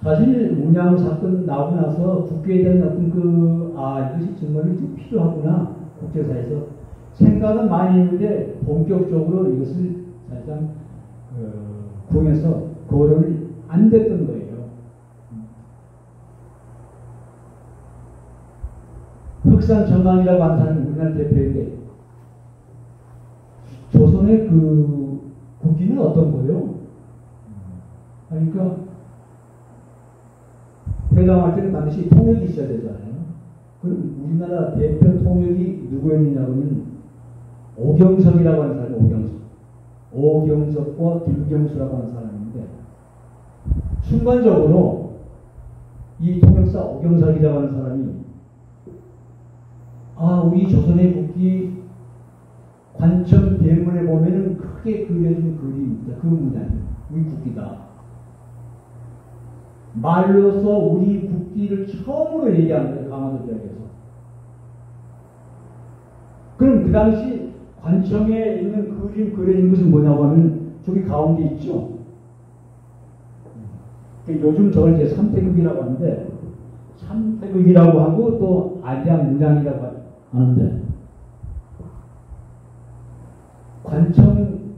사실 문양 사건 나오고 나서 국회에 대한 어떤 이것이 정말 좀 필요하구나, 국제사에서 생각은 많이 했는데 본격적으로 이것을 사실상 궁에서 거론이 안 됐던 거예요. 흑산 정강이라고 하는 사람은 우리나라 대표인데, 조선의 그 국기는 어떤 거예요? 그러니까 회담할 때는 반드시 통역이 있어야 되잖아요. 그럼 우리나라 대표 통역이 누구였느냐면 오경석이라고 하는 사람이 오경석과 김경수라고 하는 사람인데, 순간적으로 이 통역사 오경석이라고 하는 사람이 우리 조선의 국기 관청 대문에 보면은 크게 그려진 그림입니다. 그 문양이 우리 국기다. 말로서 우리 국기를 처음으로 얘기한 거예요. 강화도 지역에서. 그럼 그 당시 관청에 있는 그림 그려진 것은 뭐냐고 하면 저기 가운데 있죠. 요즘 저걸 이제 삼태극이라고 하는데, 삼태극이라고 하고 또 아리랑 문양이라고 하는데, 관청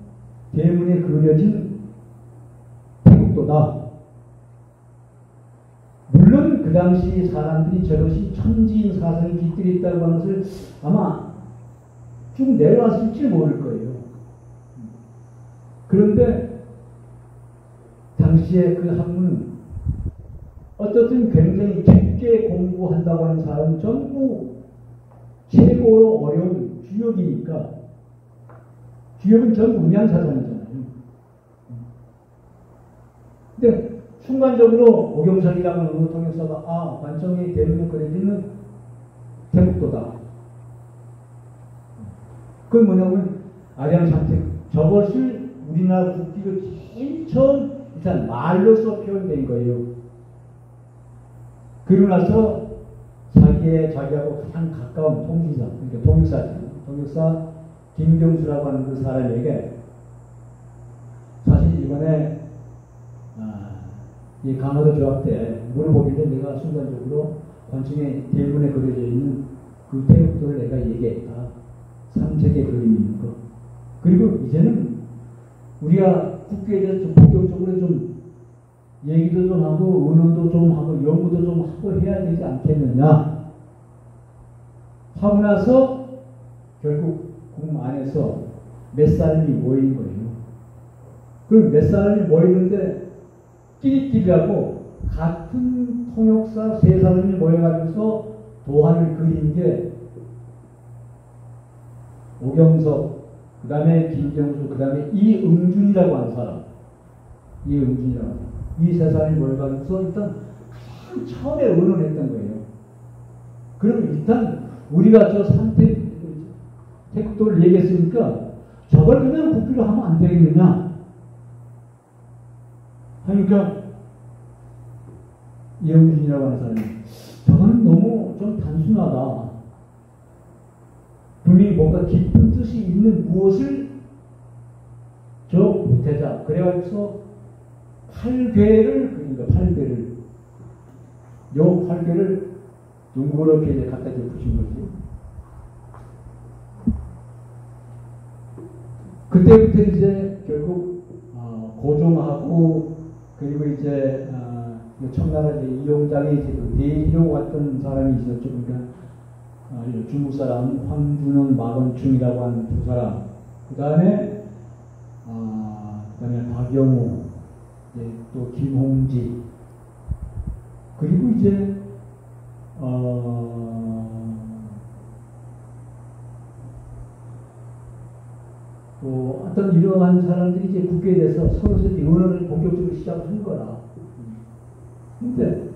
대문에 그려진 태국도다. 물론 그 당시 사람들이 저것이 천지인 사상이 깃들어 있다고 하는 것을 아마 쭉 내려왔을지 모를 거예요. 그런데 당시에 그 학문은 어떻든 굉장히 깊게 공부한다고 하는 사람은 전부 최고로 어려운 주역이니까, 주역은 전부 문양사상이잖아요. 근데 순간적으로 오경석이라고 하는 통역사가 관청의 대문에 그려지는 태국도다. 그건 뭐냐면 아리랑 삼택, 저것을 우리나라 국기를 제일 처음 일단 말로서 표현된 거예요. 그러고 나서 자기하고 가장 가까운 통지사, 그러니까 통역사 김경수라고 하는 그 사람에게, 사실 이번에 이 강화도 조약 때 물어보길래 내가 순간적으로 관청의 대문에 그려져 있는 그 태국도를 내가 얘기했다. 삼색의 그림이 있는 거. 그리고 이제는 우리가 국기에 대해서 좀 본격적으로 좀 얘기도 좀 하고 의논도 좀 하고 연구도 좀 하고 해야 되지 않겠느냐 하고 나서 결국 궁 안에서 몇 사람이 모인 거예요. 그럼 몇 사람이 모이는데 끼리끼리하고 같은 통역사 세 사람이 모여가지고서 도안을 그린 게 오경석, 그 다음에 김경수, 그 다음에 이응준이라고 하는 사람. 이응준이라고 하는 사람. 이 세 사람이 모여가지고서 일단 가장 처음에 의논을 했던 거예요. 그럼 일단 우리가 저 태극도를 얘기했으니까 저걸 그냥 국기로 하면 안 되겠느냐? 하니까 이영준이라고 하는 사람이 저거는 너무 좀 단순하다. 분명히 뭔가 깊은 뜻이 있는 무엇을 저 보태자. 그래가지고서 8괴를 그러니까 8괴를 요 8괴를 둥그렇게 이제 갖다 붙인 거지. 그때부터 이제 결국 고종하고 그리고 이제 청나라 이용장에 이제 그 내리려고 왔던 사람이 있었죠. 그러니까 중국 사람 황준원, 마건충이라고 하는 두 사람. 그다음에 박영우, 또 김홍지, 그리고 이제 또 어떤 이러한 사람들이 이제 국회에 대해서 서로 의논을 본격적으로 시작한 거라. 근데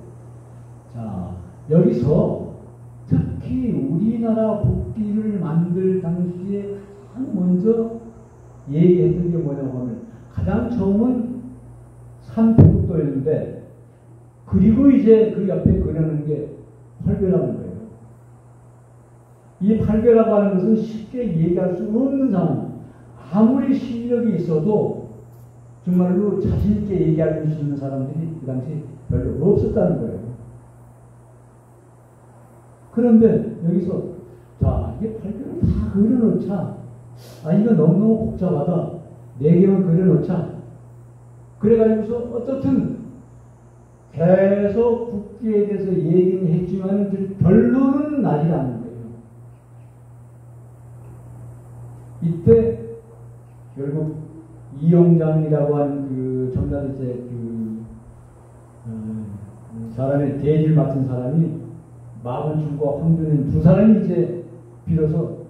자 여기서 특히 우리나라 국기를 만들 당시에 가장 먼저 얘기했던 게 뭐냐고 하면 가장 처음은 삼태국도였는데 그리고 이제 그 옆에 그려놓은 게 팔괘라는 거예요. 이 팔괘라고 하는 것은 쉽게 얘기할 수 없는 상황. 아무리 실력이 있어도 정말로 자신있게 얘기할 수 있는 사람들이 그 당시 별로 없었다는 거예요. 그런데 여기서 자 이게 팔괘를 다 그려놓자. 이거 너무너무 복잡하다. 4개만 그려놓자. 그래가지고서 어떻든 계속 국기에 대해서 얘기는 했지만 결론은 나지 않는 거예요. 이때 결국 이용장이라고 하는 그 청나라 이제 사람의 대지를 맡은 사람이 마건충과 황준현 두 사람이 이제 비로소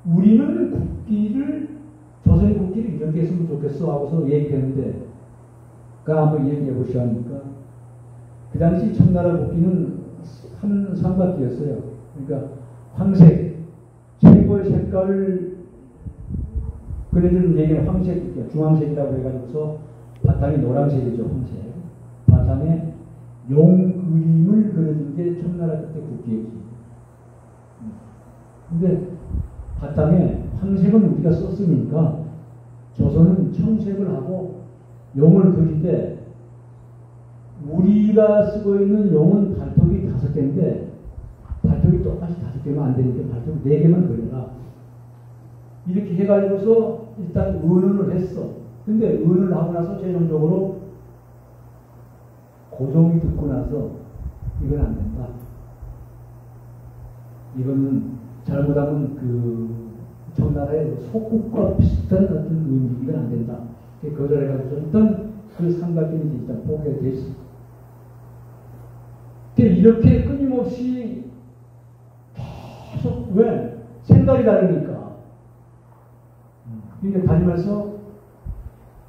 우리는 국기를 조선의 국기를 이렇게 했으면 좋겠어 하고서 얘기했는데 그 한번 얘기해 보시오 하니까 그 당시 청나라 국기는 한 삼각기였어요. 그러니까 황색 최고의 색깔을 그래주는 얘기는 황색, 중앙색이라고 해가지고서 바탕이 노란색이죠. 황색. 바탕에 용 그림을 그려준 게 청나라 그때 국기였지. 근데 바탕에 황색은 우리가 썼으니까 조선은 청색을 하고 용을 그릴 때 우리가 쓰고 있는 용은 발톱이 5개인데 발톱이 똑같이 5개면 안 되니까 발톱 4개만 그려라. 이렇게 해가지고서 일단 의논을 했어. 근데 의논을 하고 나서 최종적으로 고종이 듣고 나서 이건 안 된다. 이거는 잘못하면 그 청나라의 속국과 비슷한 어떤 의미가 안 된다. 거절해가지고 일단 그 삼각기는 일단 포기가 됐어. 이렇게 끊임없이 계속 왜? 생각이 다르니까. 그러니까 다니면서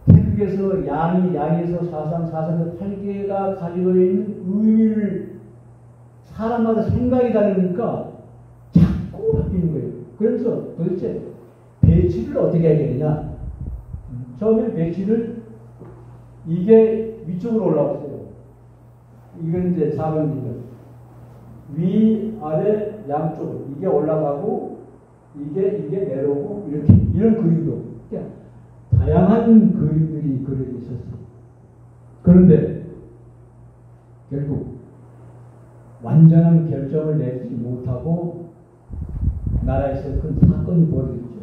태극에서 양에서 사상에서 8개가 가지고 있는 의미를 사람마다 생각이 다르니까 자꾸 바뀌는 거예요. 그래서 도대체 배치를 어떻게 해야 되느냐. 처음엔 배치를 이게 위쪽으로 올라왔어요. 이건 이제 4번입니다. 위, 아래, 양쪽 이게 올라가고 이게 내려오고 이렇게 이런 그림도 그러니까 다양한 그림들이 그려져 있었어요. 그런데 결국 완전한 결정을 내지 못하고 나라에서 큰 사건이 벌어졌죠.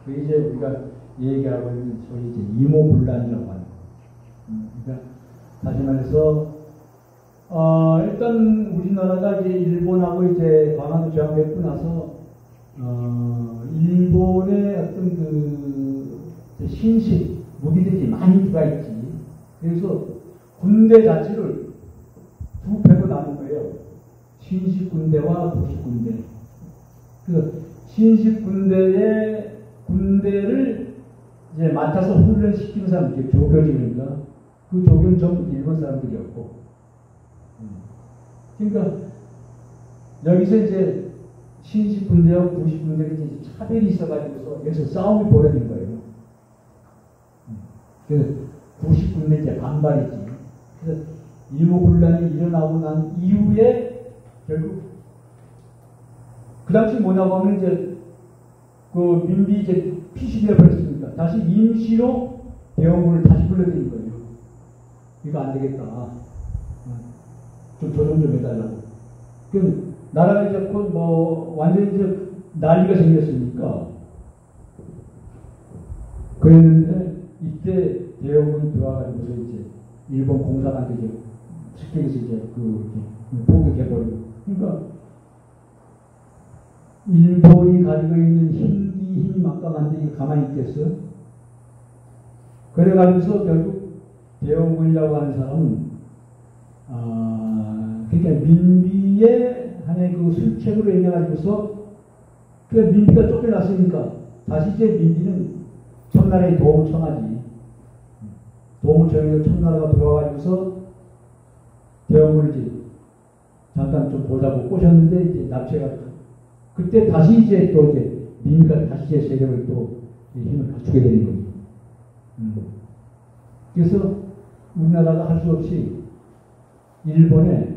그게 이제 우리가 얘기하고 있는 소위 이제 이모분란이라고 하는 거. 그러니까 다시 말해서 일단 우리나라가 이제 일본하고 이제 광안도 제압했고 나서 일본의 어떤 그 신식 무기들이 많이 들어가 있지. 그래서 군대 자체를 두 패로 나눈 거예요. 신식 군대와 보식 군대. 그 신식 군대를 이제 맡아서 훈련시키는 사람, 이제 조교직이니까 그 조교는 전부 일본 사람들이었고, 그러니까 여기서 이제 신식 군대와 구식 군대가 이제 차별이 있어가지고서 여기서 싸움이 벌어진 거예요. 그래서 구식 군대 이제 반발이지. 그래서 일모군란이 일어나고 난 이후에 결국 그 당시 뭐냐고 하면 이제 그 민비 이제 피신해 버렸으니까 다시 임시로 대원군을 다시 불러들인 거예요. 이거 안 되겠다. 좀 조정 좀 해달라고. 그럼 나라가 이제 뭐 완전히 이제 난리가 생겼으니까 그랬는데 이때 대원군이 들어와가지고서 이제 일본 공사관들 이제 습격해서 이제 포격해버리고. 그러니까 일본이 가지고 있는 힘이 막강한데 이게 가만히 있겠어? 그래가지고서 결국 대원군이라고 하는 사람은 그러니까 민비의 하나의 그 술책으로 인해가지고서 그 민비가 쫓겨났으니까 다시 이제 민비는 청나라에 도움을 청하지. 도움을 청해서 청나라가 들어와가지고서 대원군을 이제 잠깐 좀 보자고 꼬셨는데 이제 납치가 그때 다시 이제 또 이제 민비가 다시 이제 세력을 또 힘을 갖추게 되는 거죠. 그래서 우리나라가 할 수 없이 일본에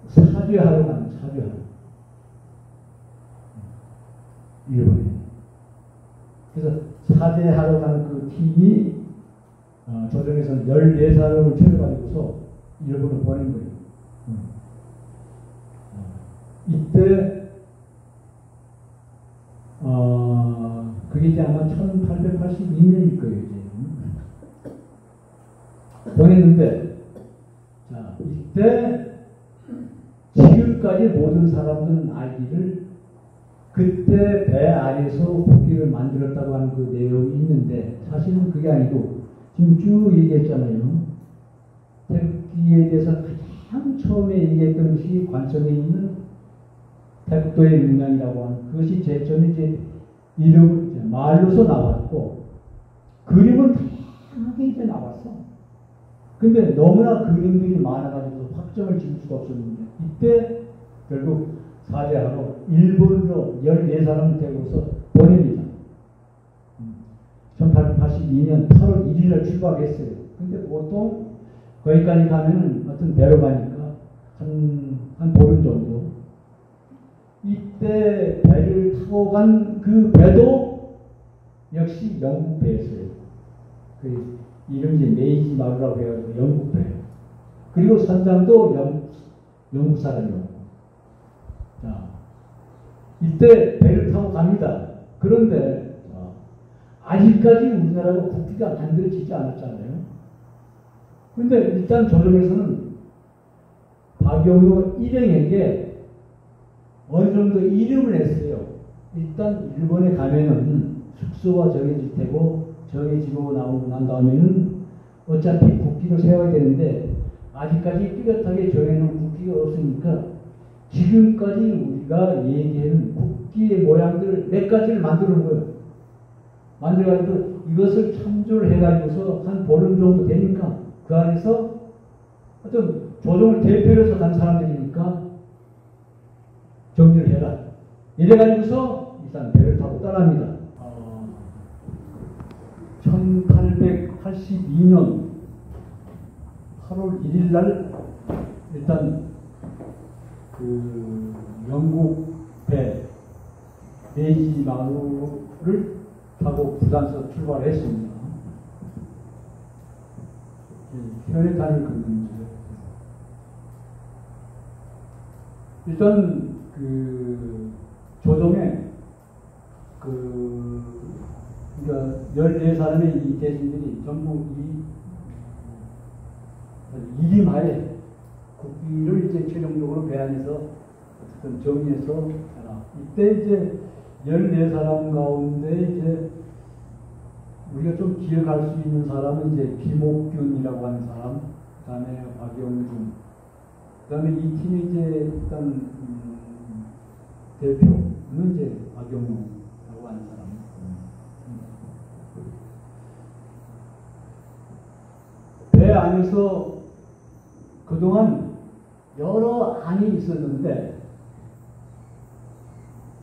사죄하러 가는 사죄하러. 일본에. 그래서 사죄하러 가는 그 팀이 조정에서 14사람을 찾아가지고서 일본을 보낸 거예요. 이때 그게 이제 아마 1882년일 거예요. 이제. 보냈는데 자 이때 지금까지 모든 사람들은 알기를 그때 배 안에서 국기를 만들었다고 하는 그 내용이 있는데 사실은 그게 아니고 지금 쭉 얘기했잖아요. 태극기에 대해서 가장 처음에 얘기했던 것이 관청에 있는 태극도의 문양이라고 하는 그것이 제일 처음에 이제 이름 말로서 나왔고 그림은 다양하게 이제 나왔어. 근데 너무나 그림들이 많아가지고 확정을 지을 수가 없었는데 이때 결국 사죄하러 일본으로 14사람을 데리고서 보냅니다. 1882년 8월 1일에 출발했어요. 근데 보통 거기까지 가면은 어떤 배로 가니까 한 보름 정도. 이때 배를 타고 간 그 배도 역시 영국 배였어요. 그 이름이 이제 메이지 마루라고 해가지고 영국 배. 그리고 선장도 영국 사람이었고. 자, 이때 배를 타고 갑니다. 그런데 아직까지 우리나라가 국기가 만들어지지 않았잖아요. 그런데 일단 조정에서는 박영호 일행에게 어느 정도 이름을 냈어요. 일단 일본에 가면은 숙소가 정해질 테고 정해지고 나오고 난 다음에는 어차피 국기를 세워야 되는데 아직까지 뚜렷하게 정해놓은 국기가 없으니까 지금까지 우리가 얘기하는 국기의 모양들 몇 가지를 만드는 거예요. 만들어가지고 이것을 참조를 해가지고서 한 보름 정도 되니까 그 안에서 어떤 조정을 대표로 해서 간 사람들이니까 정리를 해라. 이래가지고서 일단 배를 타고 떠납니다. 1882년 8월 1일 날 일단 그 영국 배 메이지 마루를 타고 부산서 출발했습니다. 혈액탄을 긁는 거죠. 일단 그 조정에 그러니까 14사람의 이 대신들이 전부 이림하에 국기를 이제 최종적으로 배 안에서 어쨌든 정리해서 해라. 이때 이제 14사람 가운데 이제 우리가 좀 기억할 수 있는 사람은 이제 김옥균이라고 하는 사람, 그 다음에 박영준, 그 다음에 이 팀이 이제 일단 대표는 이제 박영웅이라고 하는 사람. 배 안에서 그동안 여러 안이 있었는데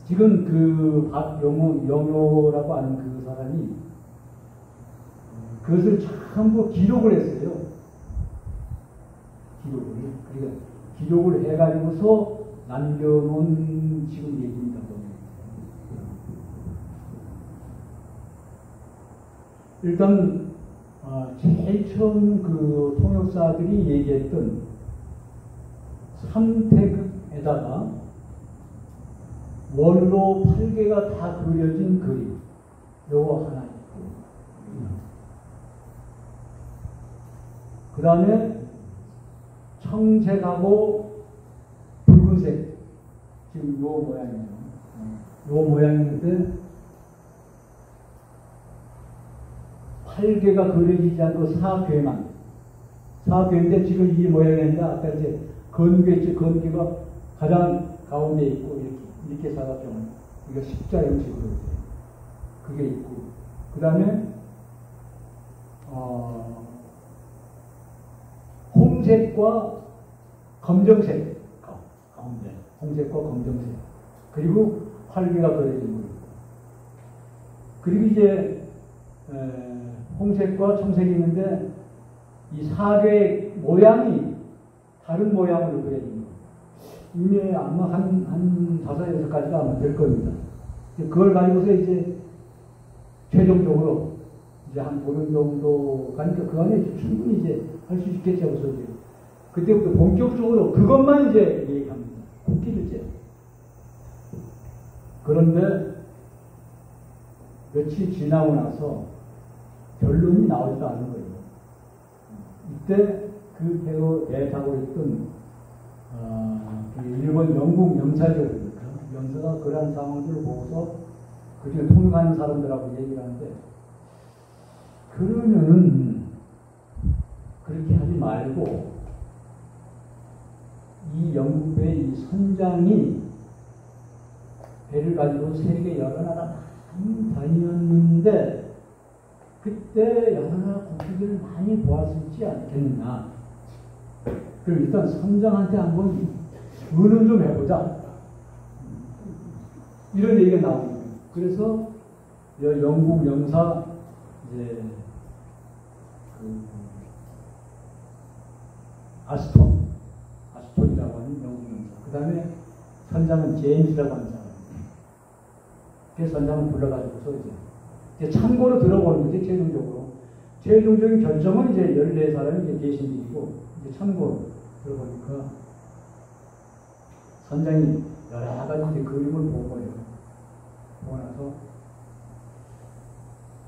지금 그 영호라고 하는 그 사람이 그것을 전부 기록을 했어요. 그러니까 기록을 해가지고서 남겨놓은 지금 얘기입니다. 일단 제일 처음 그 통역사들이 얘기했던 삼태극에다가 원로 8개가 다 그려진 그림 요거 하나 있고 그 다음에 청색하고 붉은색 지금 요 모양이에요. 요 모양인데 8개가 그려지지 않고 4괴인데 지금 이 모양인데 아까 이제 건괴 있죠. 건괴가 가장 가운데 있고 이렇게 사각형을 이거 십자 형식으로 이제 그게 있고 그 다음에 홍색과 검정색 가운데 홍색과 검정색 그리고 활기가 그려진 거 있고 그리고 이제 홍색과 청색이 있는데 이 사괴의 모양이 다른 모양으로 그려진 거 이미 아마 한 5-6가지가 아마 될 겁니다. 그걸 가지고서 이제 최종적으로 이제 한 보름 정도 가니까 그 안에 충분히 이제 할 수 있겠죠. 그래서 이제 그때부터 본격적으로 그것만 이제 얘기합니다. 국기를째. 그런데 며칠 지나고 나서 결론이 나오지도 않는 거예요. 이때 그 배에 타고 있던 일본 영국 영사들 영사가 그러한 상황들을 보고서 그중에 통역하는 사람들하고 얘기를 하는데 그러면은 그렇게 하지 말고 이 영국의 이 선장이 배를 가지고 세계 여러 나라 많이 다녔는데 그때 여러 나라 국기들을 많이 보았을지 않겠느냐. 그럼 일단 선장한테 한번 의논 좀 해보자. 이런 얘기가 나오는 거예요. 그래서 영국 영사 이제 아스톤이라고 하는 영국 영사. 그 다음에 선장은 제임스라고 하는 사람. 그 선장을 불러가지고서 이제 참고로 들어보는 거지 최종적으로. 최종적인 결정은 이제 14사람이 이제 계신 일이고 이제 참고로 들어보니까 선장이 여러 가지 그림을 보고요. 보고 나서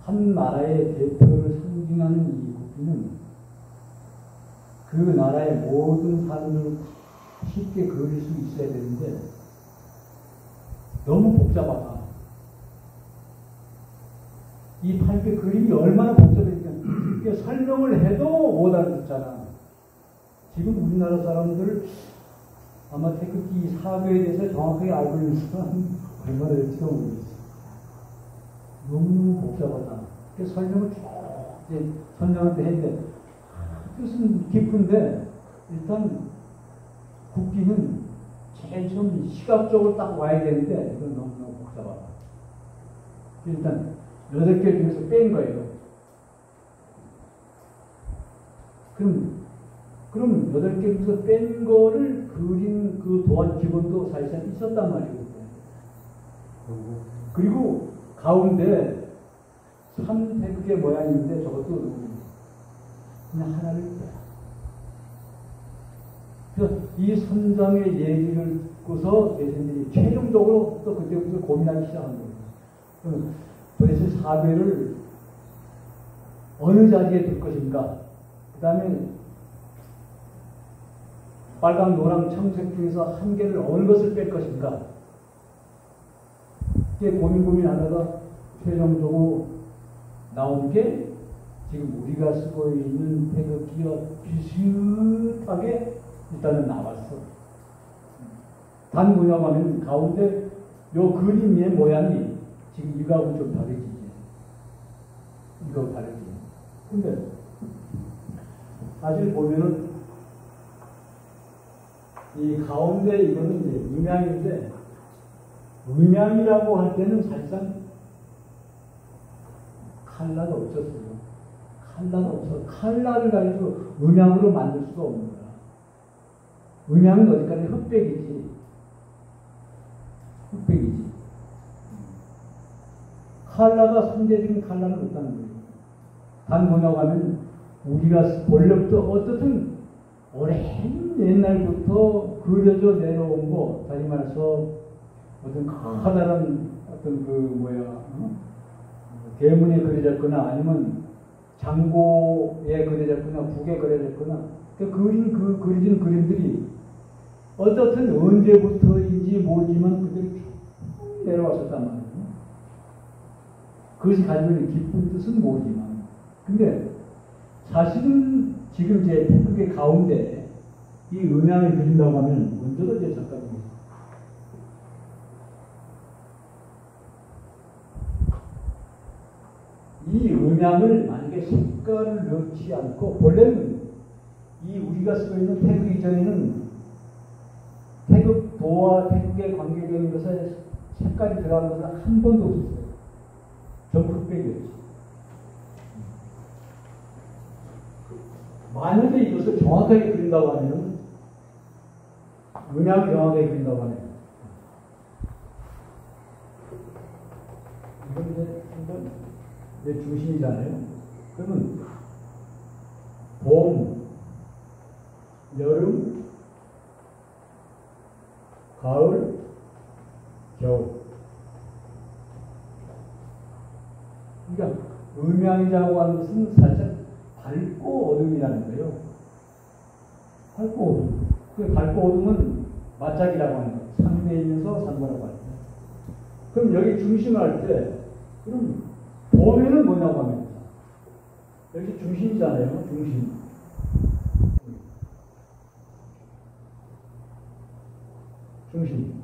한 나라의 대표를 상징하는 이 국기는 그 나라의 모든 사람들을 쉽게 그릴 수 있어야 되는데 너무 복잡하다. 이 8개 그림이 얼마나 복잡했냐. 이게 설명을 해도 못 알아듣잖아. 지금 우리나라 사람들 아마 태극기 사교에 대해서 정확하게 알고 있는 사람은 얼마나 될지도 모르겠어. 너무 복잡하다. 그래서 설명을 쭉 이제 선장한테 했는데 뜻은 깊은데 일단 국기는 제일 처음 시각적으로 딱 와야 되는데 이건 너무너무 복잡하다. 일단 8개 중에서 뺀 거예요. 그럼 8개 중에서 뺀 거를 그린 그 도안 기본도 사실상 있었단 말이에요. 그리고 가운데 3태극의 모양인데 저것도 그냥 하나를 그래서 이 선장의 얘기를 듣고서 대신들이 최종적으로 또 그때부터 고민하기 시작한 거예요. 도대체 사배를 어느 자리에 둘 것인가? 그 다음에 빨강, 노랑, 청색 중에서 한 개를 어느 것을 뺄 것인가? 이게 고민하다가 최종적으로 나온 게 지금 우리가 쓰고 있는 태극기와 비슷하게 일단은 나왔어. 단 뭐냐고 하면 가운데 요 그림의 모양이 지금 이거하고 좀 다르지. 이거 다르지. 근데 사실 보면은 이 가운데 이거는 이제 음양인데, 음양이라고 할 때는 사실상 칼라가 없었어요. 칼라가 없어. 칼라를 가지고 음양으로 만들 수가 없는 거야. 음양은 어디까지 흑백이지. 흑백이지. 칼라가 상대적인 칼라는 없다는 거예요. 단 뭐냐고 하면 우리가 원래부터 어떻든 오랜 옛날부터 그려져 내려온 거, 다시 말해서 어떤 커다란 어떤 대문에 그려졌거나 아니면 장고에 그려졌거나 북에 그려졌거나 그려진 그림들이 어떻든 언제부터인지 모르지만 그들이 쭉 내려왔었단 말이에요. 그것이 가지고 있는 깊은 뜻은 모르지만, 근데 사실은 지금 제 태극의 가운데 이 음양을 그린다고 하면 먼저도 이제 잠깐만요. 이 음양을 만약에 색깔을 넣지 않고, 원래는 이 우리가 쓰고 있는 태극 이전에는 태극도와 태극에 관계되는 것에 색깔이 들어가는 것은 한 번도 없었어요. 전부 흑백이었지. 만약에 이것을 정확하게 그린다고 하면, 음양을 정확하게 그린다고 하면, 이건 이제 한번 내 중심이잖아요. 그러면 봄, 여름, 가을, 겨울. 그러니까 음양이라고 하는 것은 살짝 밝고 어둠이라는 거예요. 밝고 어둠. 그 밝고 어둠은 맞작이라고 하는 거예요. 상대이면서 상관하고 할 때. 그럼 여기 중심을 할 때, 그럼 봄에는 뭐냐고 하면, 여기 중심이잖아요. 중심. 중심.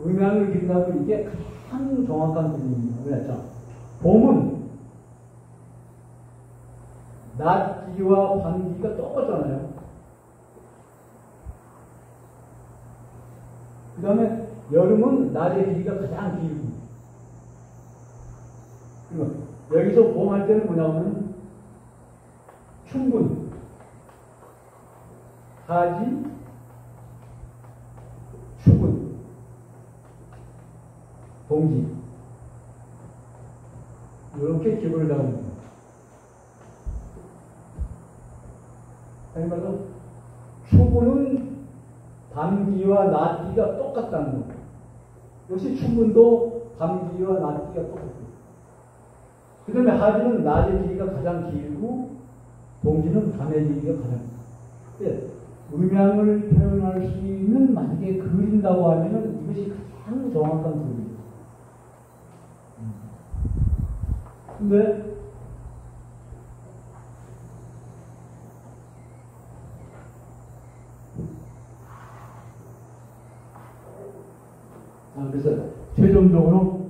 음양을 그린다고 이게 가장 정확한 그림입니다. 왜냐? 봄은 낮기와 밤기가 똑같잖아요. 그 다음에 여름은 낮의 길이가 가장 길고. 그러니까 여기서 봄 할 때는 뭐냐면 춘분, 하지, 추분, 동지. 이렇게 기분을 잡는 거예요. 다시 말해서 추분은 밤기와 낮기가 똑같다는 거예요. 역시 춘분도 밤기와 낮기가 똑같아요. 그 다음에 하지는 낮의 길이가 가장 길고 동지는 밤의 길이가 가장 길고, 음양을 표현할 수 있는, 만약에 그린다고 하면 이것이 가장 정확한 그림이에요. 근데 그래서 최종적으로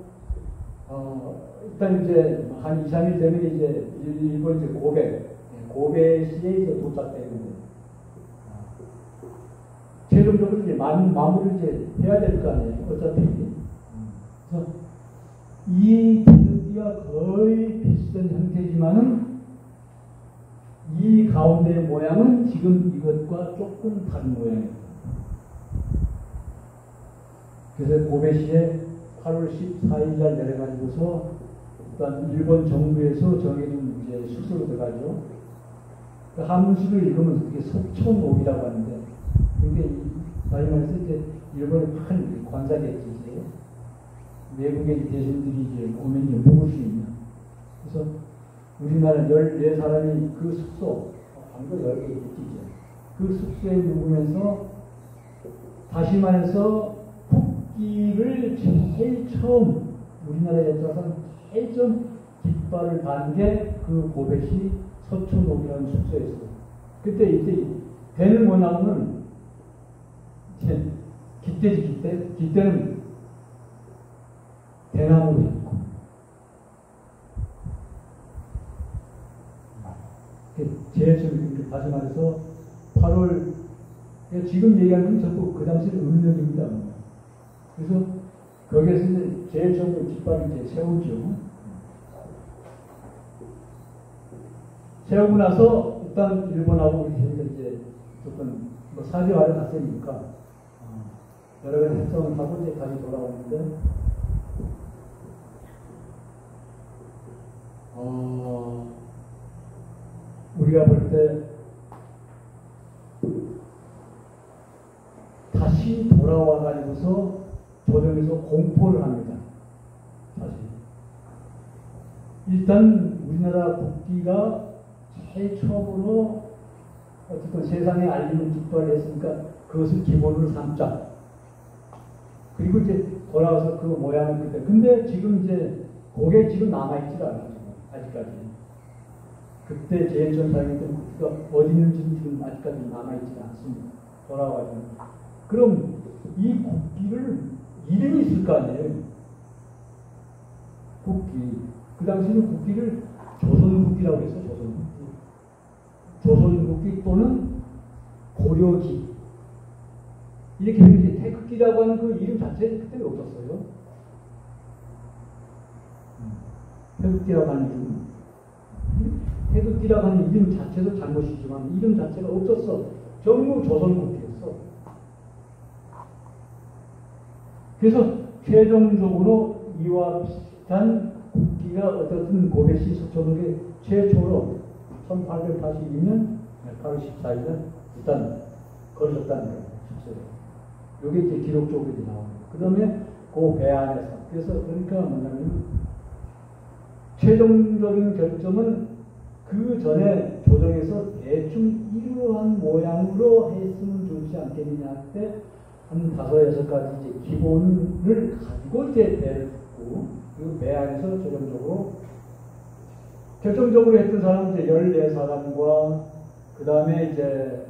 일단 이제 한 2, 3일 되면 이제 일본 이제 고베시에 이제 도착되는데, 최종적으로 이제 마무리를 이제 해야 될 거 아니에요. 어차피. 그래서 이 태극기와 거의 비슷한 형태지만은 이 가운데의 모양은 지금 이것과 조금 다른 모양이에요. 그래서 고베시에 8월 14일 날 내려가지고서 일단 일본 정부에서 정해진 이제 숙소로 들어가죠. 그 한문식을 읽으면 그게 석촌옥이라고 하는데, 근데 다시 말해서 이제 일본의 큰 관사겠지. 이제 외국의 대신들이 이제 오면 이제 묵을 수 있냐. 그래서 우리나라 14사람이 그 숙소, 방금 여러 개 있지. 그 숙소에 묵으면서, 다시 말해서 국기를 제일 처음, 우리나라에 들어서 제일 처음 깃발을 단 게 그 고베시 서촌옥이라는 숙소에서. 그때 이때 배는 뭐냐면 깃대지 깃대. 깃대는 대나무로 했고 제일 처음 다시 말해서 8월 지금 얘기하는 건 전부 그 당시 음력입니다. 그래서 거기에서 이제 제일 처음 깃발을 이제 세우죠. 세우고 나서 일단 일본하고 이제 조금 뭐 사죄하러 갔으니까 여러 가지 행정을 하고 이제 다시 돌아오는데 우리가 볼 때 다시 돌아와 가지고서 조정에서 공포를 합니다. 다시 일단 우리나라 국기가 제일 처음으로 어쨌든 세상에 알리는 깃발을 했으니까 그것을 기본으로 삼자. 그리고 이제 돌아와서 그 모양을 그때. 근데 지금 이제 그게 지금 남아있질 않아요. 아직까지. 그때 제일 처음 사용했던 국기가 어디 있는지는 지금 아직까지 남아있지 않습니다. 돌아와가지고. 그럼 이 국기를 이름이 있을 거 아니에요. 국기. 그 당시에는 국기를 조선국기라고 했어요. 조선국기. 조선국기 또는 고려기. 이렇게 이제 태극기라고 하는 그 이름 자체는 그때 없었어요. 태극기라고 하는 이름. 태극기라고 하는 이름 자체도 잘못이지만 이름 자체가 없었어. 전부 조선국기였어. 그래서 최종적으로 이와 비슷한 국기가 어떻든 고베시 서초동에 최초로 1882년 8월 14일에 일단 걸어졌다는 거예요. 이게 이제 기록적으로 나옵니다. 그 다음에 그 배 안에서. 그래서 그러니까 뭐냐면 최종적인 결정은 그 전에 조정에서 대충 이러한 모양으로 했으면 좋지 않겠느냐 할 때 한 5-6가지 이제 기본을 가지고 이제 배를 붓고 그 배 안에서 최종적으로 결정적으로 했던 사람은 이제 14사람과 그 다음에 이제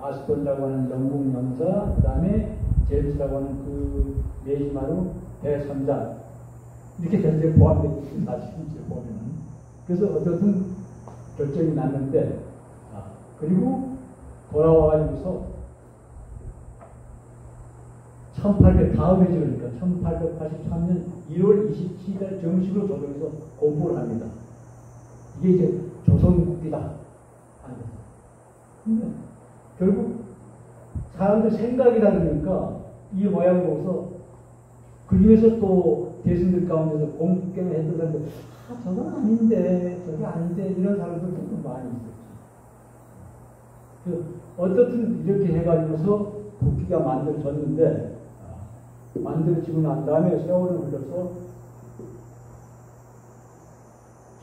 아스톤이라고 하는 영국 영사, 그 다음에 제임스라고 하는 그 메이지마루 대선장 이렇게 전체 포함되어 있습니다. 사실 이제 보면은. 그래서 어떻든 결정이 났는데 그리고 돌아와가지고서 1800 다음에 그러니까 1883년 1월 27일 정식으로 조정에서 공포를 합니다. 이게 이제 조선국기다. 근데 결국 사람들 생각이 다르니까 이 모양을 보고서 그 중에서 또 대신들 가운데서 공국경을 했던 사람들 저건 아닌데 저게 아닌데 이런 사람들도 많이 있었죠. 어떻든 이렇게 해가지고서 국기가 만들어졌는데 만들어지고 난 다음에 세월을 흘러서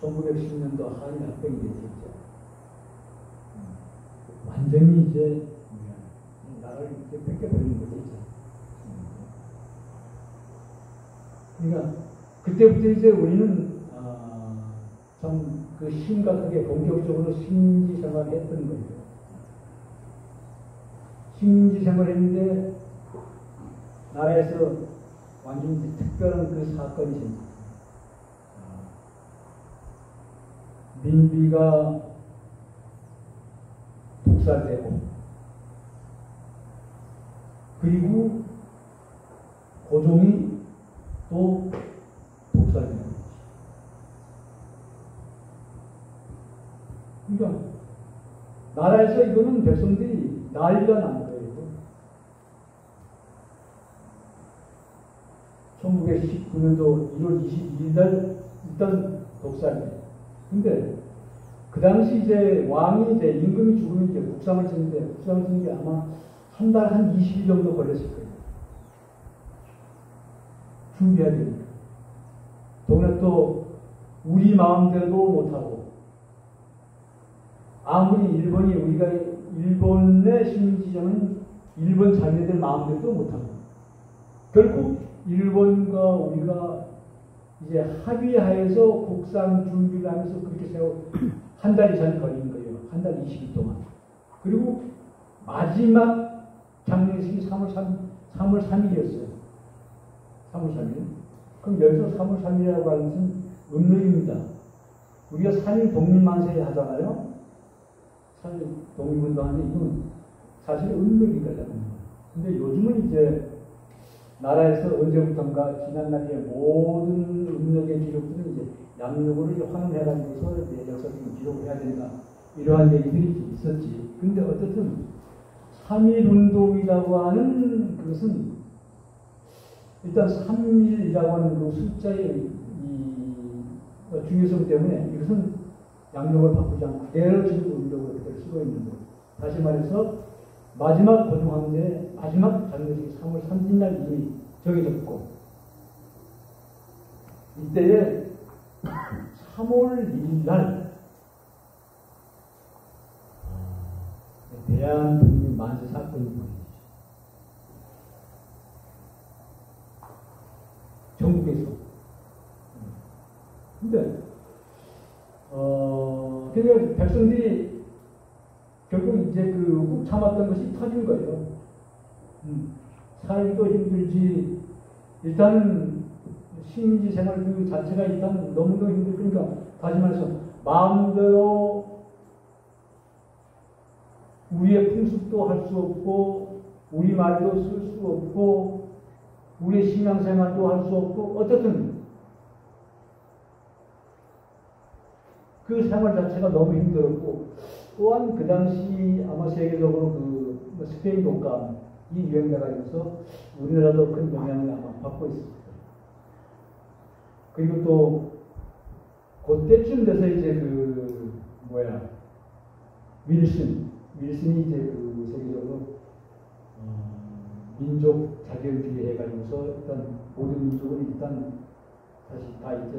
1910년도 한일 합병이 됐죠. 완전히 이제 나라를 이제 뺏겨버리는 거죠. 그러니까 그때부터 이제 우리는 참 그 심각하게 본격적으로 식민지 생활을 했던 거예요. 식민지 생활을 했는데 나라에서 완전히 특별한 그 사건이 생깁니다. 민비가 독살되고 그리고 고종이 또 독살되는 거죠. 그러니까 나라에서 이거는 백성들이 난리가 난 거예요. 1919년도 1월 22일 날 일단 독살돼요. 근데 그 당시 이제 왕이 이제 임금이 죽으면 이제 국상을 치는데 국상을 치는 게 아마 한 달 한 20일 정도 걸렸을 거예요. 준비해야 되니까. 더구나 또 우리 마음대로도 못하고 아무리 일본이 우리가 일본의 식민지정은 일본 자기네들 마음대로도 못하고 결국 일본과 우리가 이제 합의하에서 국상 준비를 하면서 그렇게 한 달 이상 걸린 거예요. 한 달 20일 동안. 그리고 마지막 장례식이 3월 3일이었어요. 3월 3일. 그럼 여기서 3월 3일이라고 하는 것은 음력입니다. 우리가 3일 독립만세 하잖아요. 3일 독립운동하는데 이건 사실 음력이거든요. 근데 요즘은 이제 나라에서 언제부턴가 지난날의 모든 음력의 기록들은 이제 양력으로 환원해가지고서 이제 역사적인 기록을 해야 된다. 이러한 얘기들이 있었지. 근데 어쨌든 3.1 운동이라고 하는 그것은 일단 3일이라고 하는 그 숫자의 중요성 때문에 이것은 양력을 바꾸지 않고 그대로 지금 운동을 그대로 쓰고 있는 거예요. 다시 말해서 마지막 고종황제 마지막 장례식이 3월 30일 이미 정해졌고 이때에 3월 1일 날 대한독립 만세 사건이 벌어지죠. 전국에서. 근데 그러니까 백성들이 결국 이제 꾹 참았던 것이 터진 거예요. 살기도 힘들지. 일단 식민지 생활 그 자체가 일단 너무너무 힘들으니까 다시 말해서 마음대로 우리의 풍습도 할 수 없고 우리 말도 쓸 수 없고 우리의 신앙생활도 할 수 없고 어쨌든 그 생활 자체가 너무 힘들었고 또한 그 당시 아마 세계적으로 그 스페인 독감이 유행돼가지고서 우리나라도 큰 영향을 아마 받고 있습니다. 그리고 또 그때쯤 돼서 이제 윌슨이 이제 그 세계적으로 민족 자결주의 해가지고서 일단 모든 민족은 일단 다시 다 이제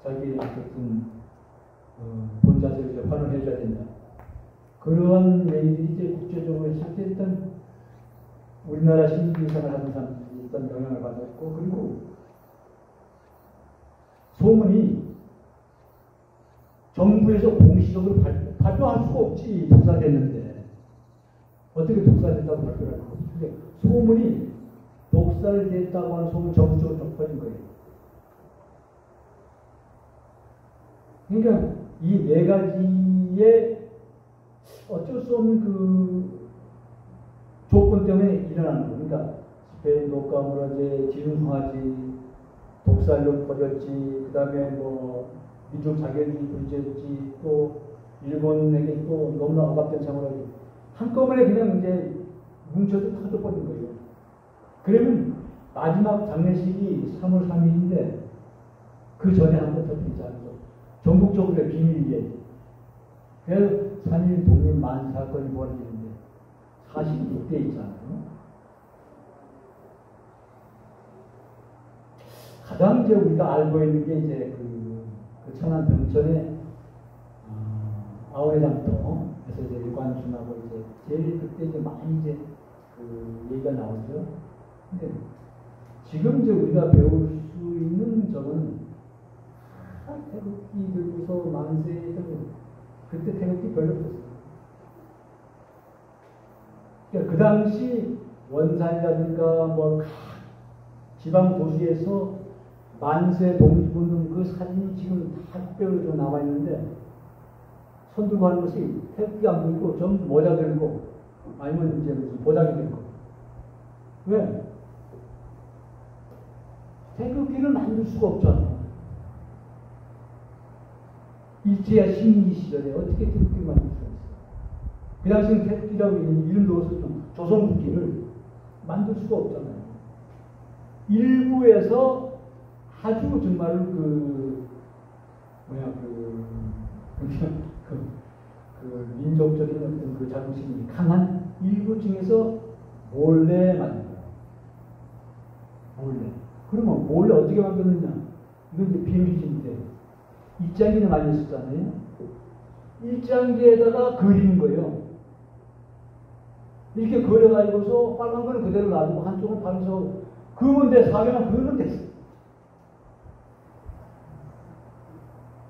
자기의 어떤 본자세를 이제 환원해줘야 된다. 그러한 얘기들이 이제 국제적으로 했을 때 일단 우리나라 신민생활 하는 사람들이 일단 영향을 받았고 그리고 소문이 정부에서 공식적으로 발표할 수가 없지. 독살됐는데 어떻게 독살됐다고 발표를 할 거. 근데 소문이 독살됐다고 하는 소문 전국적으로 퍼진 거예요. 그러니까 이 네 가지의 어쩔 수 없는 그 조건 때문에 일어나는 거예요. 그러니까 스페인 독감으로 이제 지중화지 독살로 퍼졌지. 그 다음에 뭐 민족 자결이 불제했지. 또 일본에게 또 너무나 억압된 생활을 한꺼번에 그냥 이제 뭉쳐서 터져버린 거예요. 그러면 마지막 장례식이 3월 3일인데 그 전에 한번 터뜨리지 않고 전국적으로 비밀리에 그래서 3.1 독립 만 사건이 벌어지는데 사실 이때 있잖아요. 가장 이제 우리가 알고 있는 게 이제 그 천안 병천의 아우레장터에서 이제 일관순하고 이제 제일 그때 이제 많이 이제 그 얘기가 나오죠. 근데 지금 이제 우리가 배울 수 있는 점은 태극기 들고서 만세하고 그때 태극기 별로 없었어요. 그러니까 그 당시 원산이라든가 뭐 지방 도시에서 만세 독립운동 그 사진이 지금 학교에서 나와 있는데 손 들고 하는 것이 태극기 안 들고 좀 모자 들고 아니면 이제 무슨 보자기 들고. 왜? 태극기를 만들 수가 없잖아. 일제야 식민지 시절에 어떻게 태극기를 만들 수가 있어? 그 당시는 태극기라고 이름도 없었죠. 조선국기를 만들 수가 없잖아요. 일부에서 아주 정말 민족적인 어떤 그 자긍심이 강한 일부 중에서 몰래 만든 거예요. 몰래. 그러면 몰래 어떻게 만들었느냐? 이건 이제 비밀인데 일장기는 많이 있었잖아요. 일장기에다가 그리는 거예요. 이렇게 그려가지고서 빨간 거는 그대로 놔두고 한쪽은 파면서 그으면 돼. 사경은 그으면 됐어.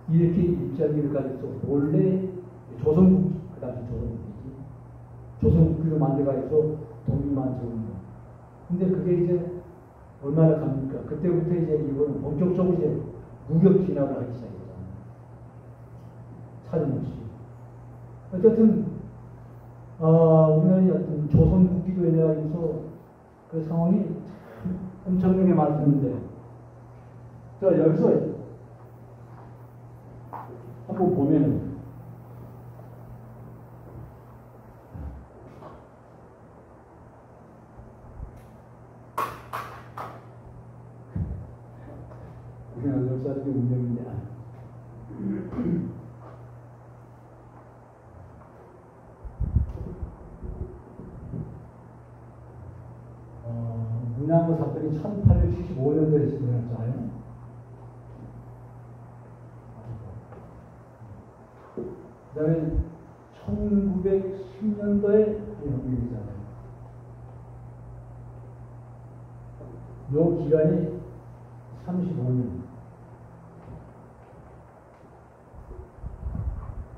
이렇게 입장을 가지고 원래 조선국기, 그 당시 조선국기지. 조선국기로 만들어가지고 독립만 적은 거. 근데 그게 이제 얼마나 갑니까? 그때부터 이제 일본은 본격적으로 이제 무력 진압을 하기 시작했잖아요. 사정없이. 어쨌든, 우리나라의 어떤 조선국기로 인해가지고서 그 상황이 엄청나게 많았는데, 자, 여기서 한번 보면은, 우리나라 역사적인 운명인데, 문양호 사건이 1875년도에 있었잖아요. 그 다음에 1910년도에 일어나잖아요. 요 기간이 35년.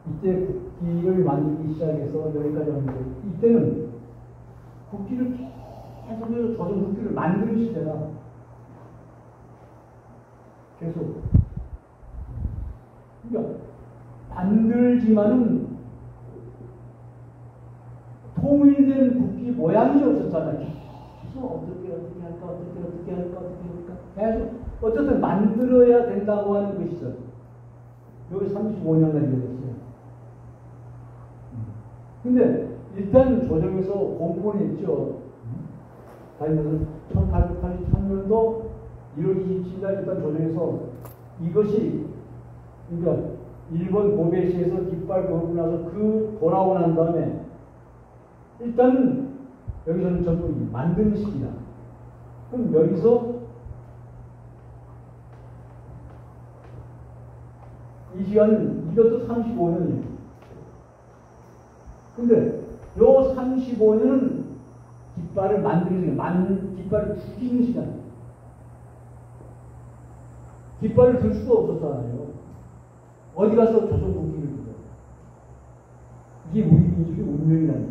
이때 국기를 만들기 시작해서 여기까지 왔는데, 이때는 국기를 계속해서 조선 국기를 만드는 시대라. 계속. 그러니까, 만들지만은 통일된 국기 모양이 없었잖아요. 계속 어떻게 할까. 계속 어쨌든 만들어야 된다고 하는 것이죠. 여기 35년을 이어졌어요. 근데 일단 조정에서 공포는 있죠. 다니면서 1883년도 1월 27일 일단 조정에서 이것이, 그러니까 일본 고베시에서 깃발 걸고 나서 그 돌아오고 난 다음에 일단 여기서는 전부 만드는 시기다. 그럼 여기서 이 시간은 이것도 35년이에요. 근데 요 35년은 깃발을 만드는 시간, 깃발을 죽이는 시간이에요. 깃발을 들 수가 없었잖아요. 어디 가서 조선국기를 들어. 이게 우리 민족의 운명이라는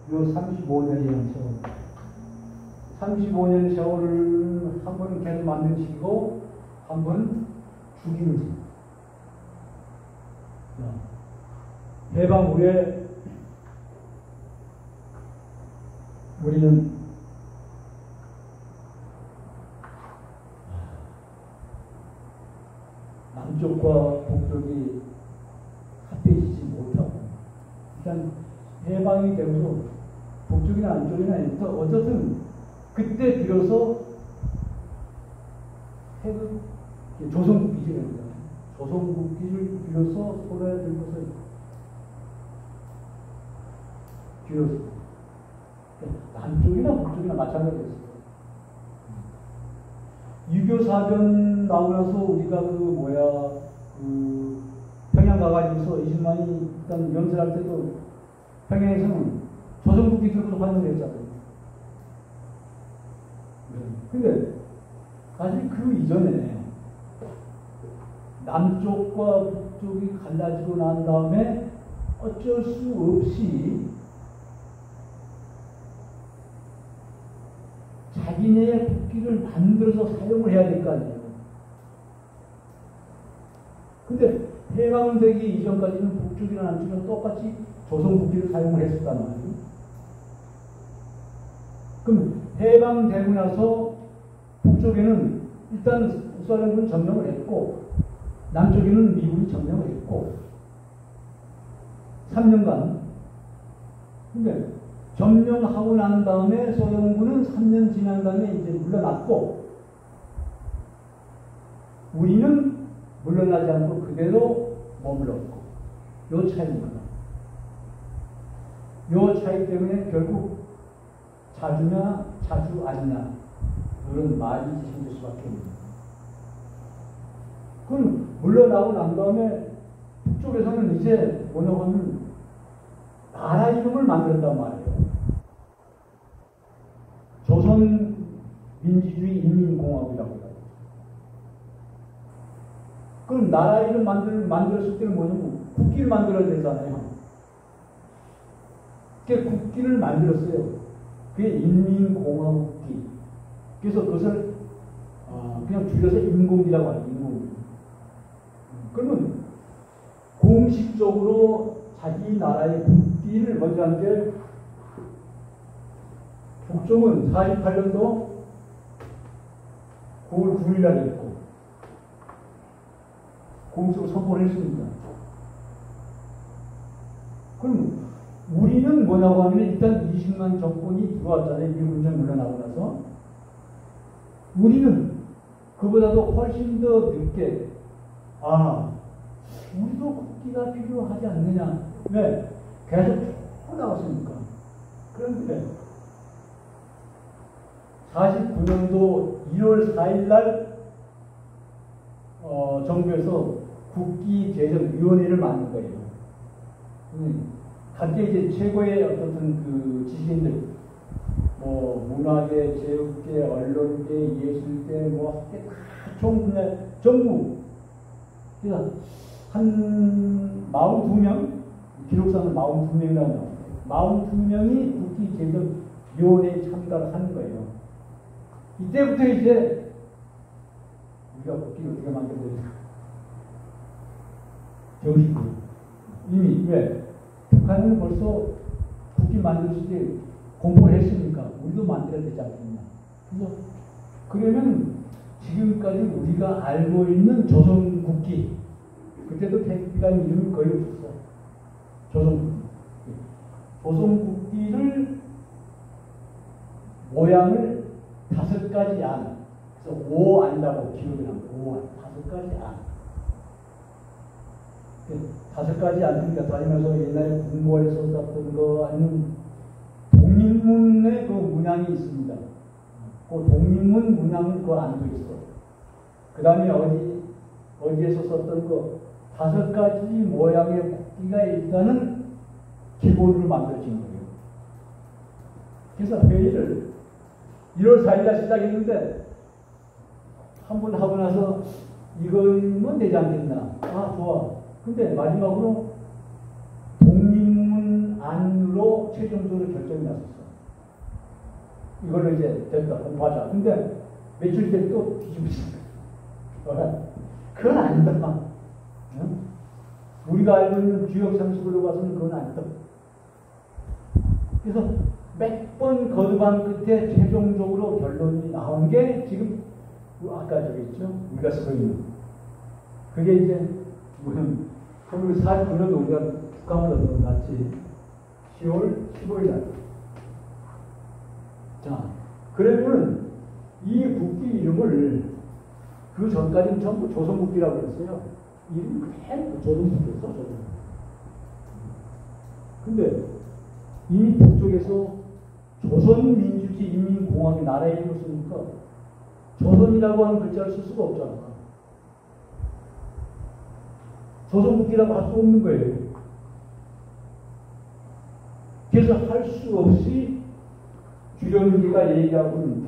거예요. 요 35년이라는 세월. 35년 세월을 한 번은 계속 만드는 시기고, 한 번은 죽이는 시기. 해방 후에 우리는 남쪽과 북쪽이 합해지지 못하고, 일단 해방이 되고서 북쪽이나 남쪽이나 어쨌든 그때 비로소 조선국기를 비로소 손에 들고서 비로소 남쪽이나 북쪽이나 마찬가지였어요. 유교사전 나오면서 우리가 평양 가가지고서 이승만이 일단 연설할 때도 평양에서는 조선국기 들고서 환영을 했잖아요. 근데 사실 그 이전에 남쪽과 북쪽이 갈라지고 난 다음에 어쩔 수 없이 자기네의 국기를 만들어서 사용을 해야 될 거 아니에요. 근데 해방되기 이전까지는 북쪽이나 남쪽이나 똑같이 조선 국기를 사용을 했었단 말이에요. 그럼 해방되고 나서 북쪽에는 일단 북사령부는 점령을 했고, 남쪽에는 미국이 점령을 했고, 3년간. 근데 점령하고 난 다음에 소련군은 3년 지난 다음에 이제 물러났고, 우리는 물러나지 않고 그대로 머물렀고, 요 차이입니다. 요 차이 때문에 결국 자주냐 자주 아니냐 그런 말이 생길 수밖에 없습니다. 그럼 물러나고 난 다음에 북쪽에서는 이제 뭐냐고 하면 나라 이름을 만든단 말이에요. 조선민주주의 인민공화국이라고 해요. 그럼 나라 이름 만들었을 때는 뭐냐면 국기를 만들어야 되잖아요. 그게 국기를 만들었어요. 그게 인민공화국기. 그래서 그것을 그냥 줄여서 인공기라고 하죠. 인공기. 그러면 공식적으로 자기 나라의 국기를 먼저 한 게 북종은 48년도 9월 9일 날 했고 공식으로 선포를 했습니다. 그럼 우리는 뭐냐고 하면 일단 20만 정권이 들어왔잖아요. 미군정 물러나고 나서. 우리는 그보다도 훨씬 더 늦게 우리도 국기가 필요하지 않느냐. 왜? 계속 쭉 나왔으니까. 그런데 49년도 1월 4일 날 정부에서 국기제정위원회를 만든 거예요. 각계 이제 최고의 어떤 그 지식인들, 뭐 문화계, 체육계, 언론계, 예술계, 뭐 학계 다 총 그냥 전부 그래서 한 42명 기록상은 42명이라고 나옵니다. 42명이 국기제정위원회에 참가를 하는 거예요. 이때부터 이제 우리가 국기를 어떻게 만들어야 정식으로 이미 왜? 북한은 벌써 국기 만들 때 공포를 했으니까 우리도 만들어야 되지 않겠냐. 그래서 그러면 지금까지 우리가 알고 있는 조선 국기 그때도 태극기라는 이름이 거의 없었어. 조선 국기. 조선 국기를 모양을 5가지 안. 그래서 5안이라고 기록이 나옵니다. 5안. 5가지 안. 5가지 안. 그러니까 다니면서 옛날에 공부에서 썼던 거 아니면 독립문의 그 문양이 있습니다. 그 독립문 문양은 그 안도 있어. 그 다음에 어디에서 썼던 거 5가지 모양의 국기가 일단은 기본으로 만들어진 거예요. 그래서 회의를 1월 4일날 시작했는데 한 번 하고 나서 이거면 되지 않겠나. 좋아. 근데 마지막으로 독립문 안으로 최종적으로 결정이 났었어. 이걸로 이제 됐다. 공부하자. 근데 며칠 뒤에 또 뒤집어진 거야. 그건 아니다. 응? 우리가 알고 있는 주역 상식으로 봐서는 그건 아니다. 그래서 몇 번 거듭한 끝에 최종적으로 결론이 나온 게 지금 아까 저기 있죠? 우리가 쓰고 있는 그게 이제 뭐냐면 1949년도 우리가 국감으로 났지. 10월 15일 날. 자, 그러면 이 국기 이름을 그 전까지는 전부 조선국기라고 그랬어요. 이름이 그대로 조선국기였어, 조선국기. 근데 이미 북쪽에서 조선민주주의 인민공화국의 나라 이름을 쓰니까 조선이라고 하는 글자를 쓸 수가 없잖아. 조선국기라고 할 수 없는 거예요. 그래서 할 수 없이 주련기가 얘기하고 있는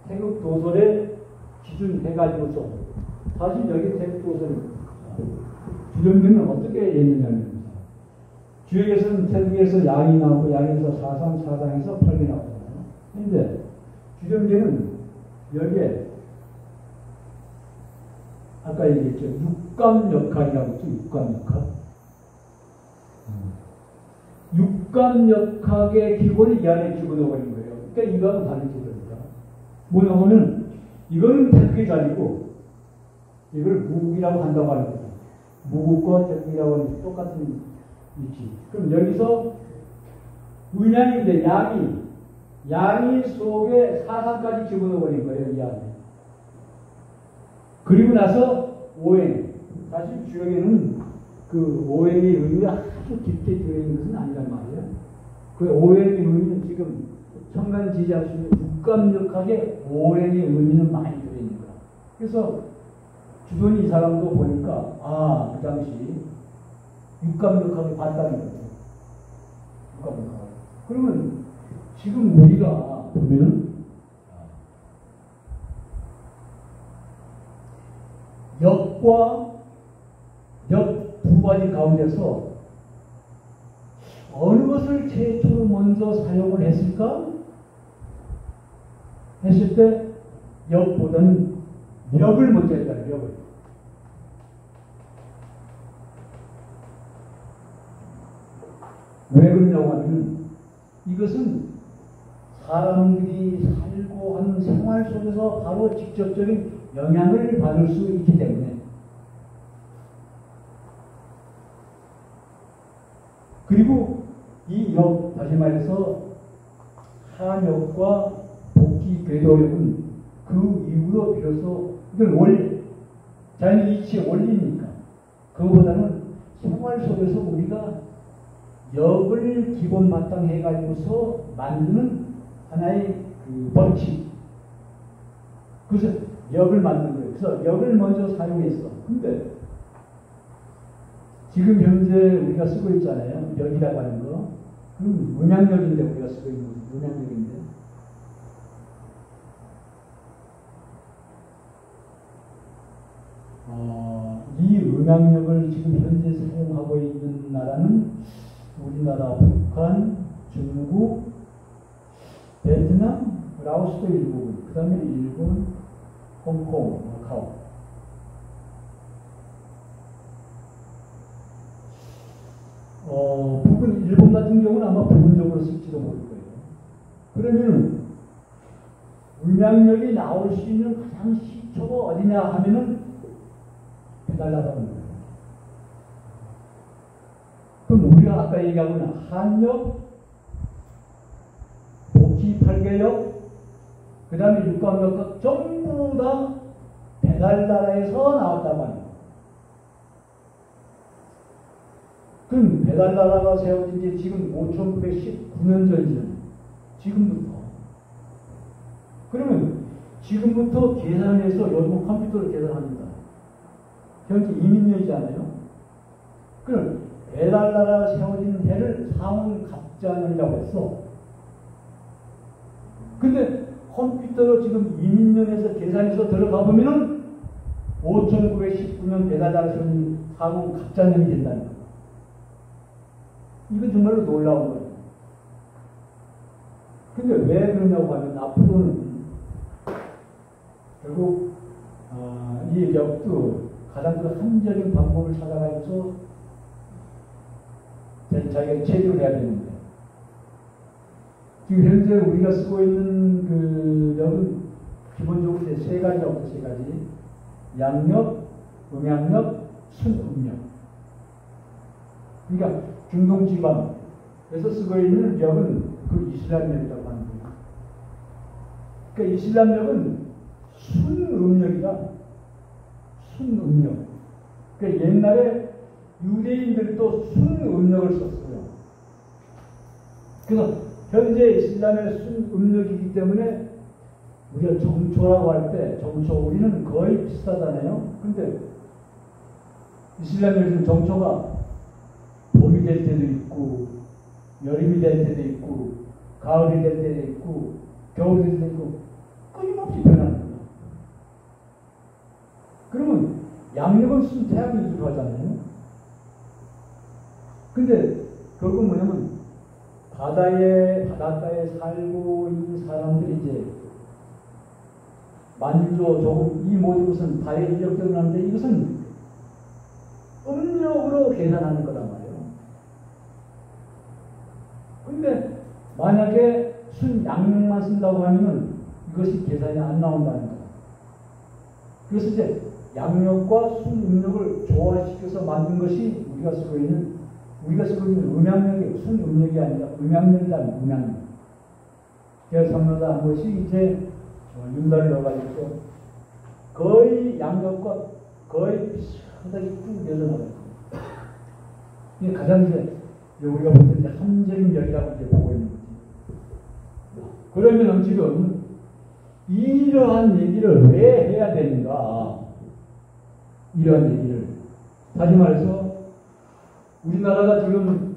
태극도설의 기준 해가지고서 사실 여기 태극도설 주련기는 어떻게 얘기했느냐면 주역에서는 태극에서 양이 나오고 양에서 사상, 사상에서 팔이 나오잖아요. 그런데 주련기는 여기에 아까 얘기했죠. 육감역학이라고 했죠. 육감역학. 육감역학의 기본이 이 안에 집어넣어버린 거예요. 그러니까 이거하고 다르지 그러니까. 뭐냐면은 이거는 태극이 아니고 이걸 무국이라고 한다고 하는 거죠. 무국과 태극이라고 하는 게 똑같은 위치. 그럼 여기서 문양인데 양이 속에 사상까지 집어넣어버린 거예요. 이 안에. 그리고 나서 오행. 사실 주역에는 그 오행의 의미가 아주 깊게 들어있는 것은 아니란 말이에요. 그 오행의 의미는 지금 청간 지지할 수 있는 육감역학의 오행의 의미는 많이 들어있는 거야. 그래서 주변이 이 사람도 보니까 그 당시 육감역학을 봤다는 거죠. 육감역학. 그러면 지금 우리가 보면은 역과 역 두 가지 가운데서 어느 것을 최초로 먼저 사용을 했을까? 했을 때 역보다는 역을 먼저 했다. 역을. 왜 그러냐고 하면 이것은 사람들이 살고 하는 생활 속에서 바로 직접적인 영향을 받을 수 있기 때문에, 그리고 이 역, 다시 말해서 한역과 복귀 궤도역은 그 이후로 비로소 이건 원리, 자연 이치의 원리니까 그거보다는 생활 속에서 우리가 역을 기본 바탕해 가지고서 만드는 하나의 그 법칙. 그래서 역을 만든 거예요. 그래서 역을 먼저 사용했어. 근데 지금 현재 우리가 쓰고 있잖아요. 역이라고 하는 거. 그럼 음양역인데 우리가 쓰고 있는 거죠. 음양역인데. 이 음양역을 지금 현재 사용하고 있는 나라는 우리나라, 북한, 중국, 베트남, 라오스도 일부, 그 다음에 일본, 홍콩, 마카오. 부분, 일본 같은 경우는 아마 부분적으로 쓸지도 모를 거예요. 그러면 음양역이 나올 수 있는 가장 시초가 어디냐 하면은 해달라고 하는 거예요. 그럼 우리가 아까 얘기하고는 한역, 복지 8개역, 그 다음에 육감역 전부 다 배달나라에서 나왔다고 합니다. 그럼 배달나라가 세워진 지 지금 5919년 전이죠. 지금부터. 그러면 지금부터 계산해서 요즘 컴퓨터로 계산합니다. 현재 이민년이잖아요. 그럼 배달나라가 세워진 해를 상갑자년이라고 했어. 근데 컴퓨터로 지금 이민년에서 계산해서 들어가 보면은 5919년 배달나라 세워진 상갑자년이 된다는 거예요. 이건 정말로 놀라운 거예요. 근데 왜 그러냐고 하면 앞으로는 결국 이 역도 가장 그 합리적인 방법을 찾아가면서 자기가 체류를 해야 되는데, 지금 현재 우리가 쓰고 있는 그 역은 기본적으로 이제 세 가지라고, 세 가지. 양역, 음양역, 순음역. 그러니까 중동 지방에서 쓰고 있는 역은 그 이슬람역이라고 하는 거예요. 그러니까 이슬람역은 순음역이다. 순음역. 그러니까 옛날에 유대인들도 순음역을 썼어요. 그래서 현재 이슬람의 순음역이기 때문에 우리가 정초라고 할 때, 정초, 우리는 거의 비슷하잖아요. 근데 이슬람에서는 정초가 봄이 될 때도 있고, 여름이 될 때도 있고, 가을이 될 때도 있고, 겨울이 될 때도 있고, 끊임없이 변하는 거예요. 그러면 양력은 순태양이 위주로 하잖아요. 근데 결국 뭐냐면 바닷가에 살고 있는 사람들이 이제 만주로 조금 이 모든 것은 다의 인력적으로 하는데 이것은 음력으로 계산하는 거란 말이에요. 근데 만약에 순양력만 쓴다고 하면은 이것이 계산이 안 나온다는 거예요. 그래서 이제 양력과 순음력을 조화시켜서 만든 것이 우리가 쓰고 있는 음양력이 순음력이 아니라 음양력이라는 음양력. 그래서 성노다 것이 이제 윤달을 넣어가지고 거의 양력과 거의 비슷하게 쭉 내려나가요. 이게 가장 이제 우리가 볼 때 이제 합리적인 역이라고 이제 보고 있는 거지. 그러면 지금 이러한 얘기를 왜 해야 되는가? 이러한 얘기를. 다시 말해서 우리나라가 지금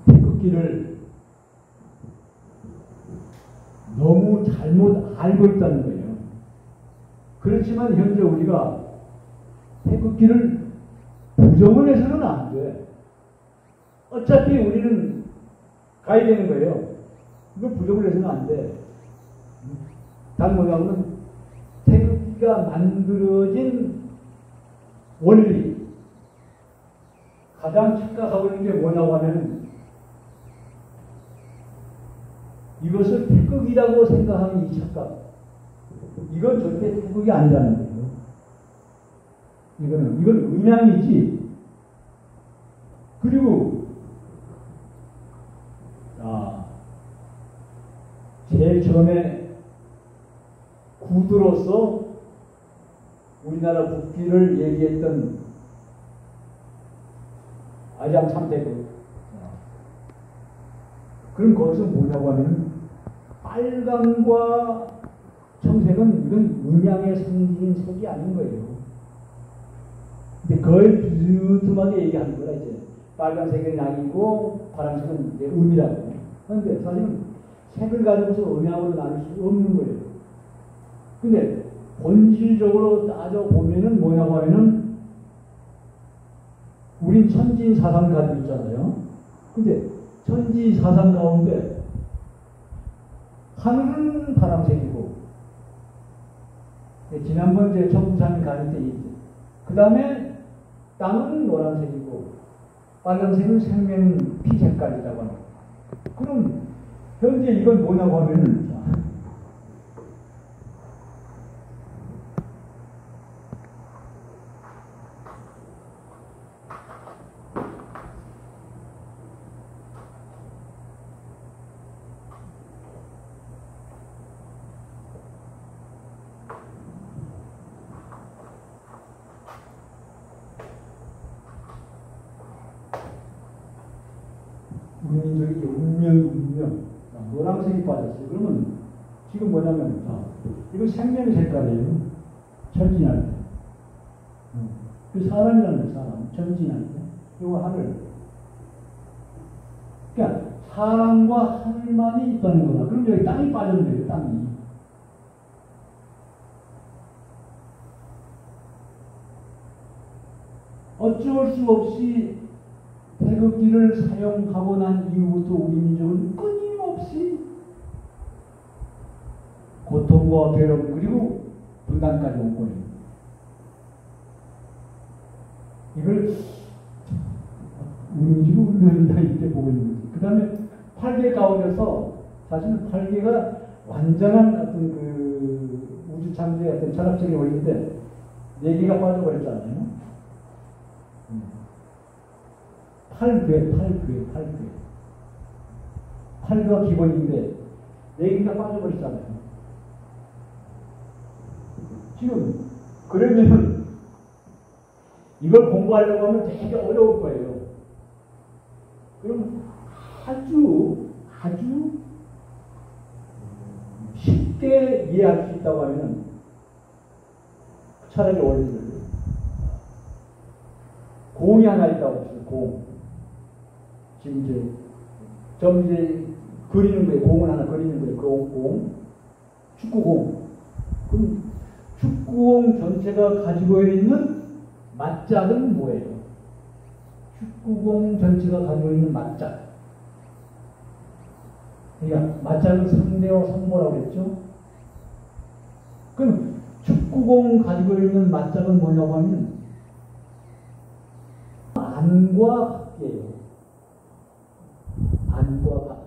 태극기 태극기를 너무 잘못 알고 있다는 거예요. 그렇지만 현재 우리가 태극기를 부정을 해서는 안 돼. 어차피 우리는 가야 되는 거예요. 이걸 부정을 해서는 안 돼. 다른 뭐냐면 태극기가 만들어진 원리, 가장 착각하고 있는 게 뭐냐고 하면 이것을 태극이라고 생각하는 이 착각, 이건 절대 태극이 아니라는 거예요. 이건 음양이지. 그리고 제일 처음에 구두로서 우리나라 국기를 얘기했던 아리랑 참태극. 그럼 거기서 뭐냐고 하면 빨강과 청색은 이건 음양의 상징인 색이 아닌 거예요. 근데 거의 비스듬하게 얘기하는 거라 이제 빨간색은 양이고 파란색은 이제 음이라고. 그런데 사실은 색을 가지고서 음양으로 나눌 수 없는 거예요. 근데 본질적으로 따져보면은 뭐냐고 하면은 우린 천지사상 가지고 있잖아요. 근데 천지사상 가운데 하늘은 파란색이고 지난번 제 청산 가는 때 그 다음에 땅은 노란색이고 빨간색은 생명 피 색깔이라고 합니다. 그럼 현재 이건 뭐냐고 하면은 우리 민족이 운명 노란색이 빠졌어요. 그러면 지금 뭐냐면 이거 생명 색깔이에요. 천진할 때. 그 사람이라는 거예요. 사람. 천진할 때. 이거 하늘. 그러니까 사람과 하늘만이 있다는 거다. 그럼 여기 땅이 빠졌는 거예요. 땅이. 어쩔 수 없이 태극기를 사용하고 난 이후부터 우리 민족은 끊임없이 고통과 괴로움 그리고 분단까지 온 거예요. 이걸 우리 민족이 운명이다 이렇게 보고 있는 거지. 그 다음에 8개 가운데서 사실은 8개가 완전한 어떤 그 우주 창조의 어떤 철학적인 원리인데 4개가 빠져버렸잖아요. 8가 기본인데 4개가 빠져버렸잖아요. 지금 그러면 이걸 공부하려고 하면 되게 어려울 거예요. 그럼 아주 쉽게 이해할 수 있다고 하면 철학의 원리를 공이 하나 있다고 했어요. 공. 지금 이제 그리는 거예요. 공을 하나 그리는 거예요. 공. 축구공. 그럼 축구공 전체가 가지고 있는 맞짝은 뭐예요? 축구공 전체가 가지고 있는 맞짝. 그러니까 맞짝은 상대와 성모라고 했죠? 그럼 축구공 가지고 있는 맞짝은 뭐냐고 하면 안과 밖이에요. 안과 밖.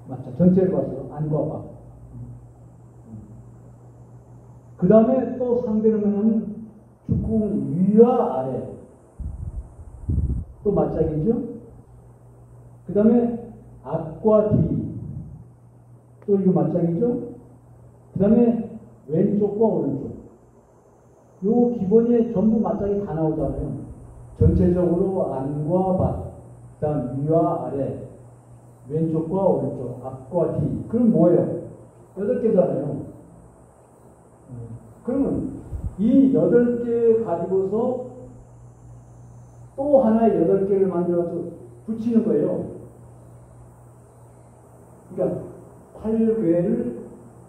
맞죠? 전체를 봐서 안과 밖. 그 다음에 또 상대로 하면 축구공 위와 아래. 또 맞짝이죠? 그 다음에 앞과 뒤. 또 이거 맞짝이죠? 그 다음에 왼쪽과 오른쪽. 요 기본에 전부 맞짝이 다 나오잖아요. 전체적으로 안과 밖, 그 다음 위와 아래, 왼쪽과 오른쪽, 앞과 뒤. 그럼 뭐예요? 8개잖아요. 그러면 이 8개 가지고서 또 하나의 8개를 만들어서 붙이는 거예요. 그러니까 팔괘를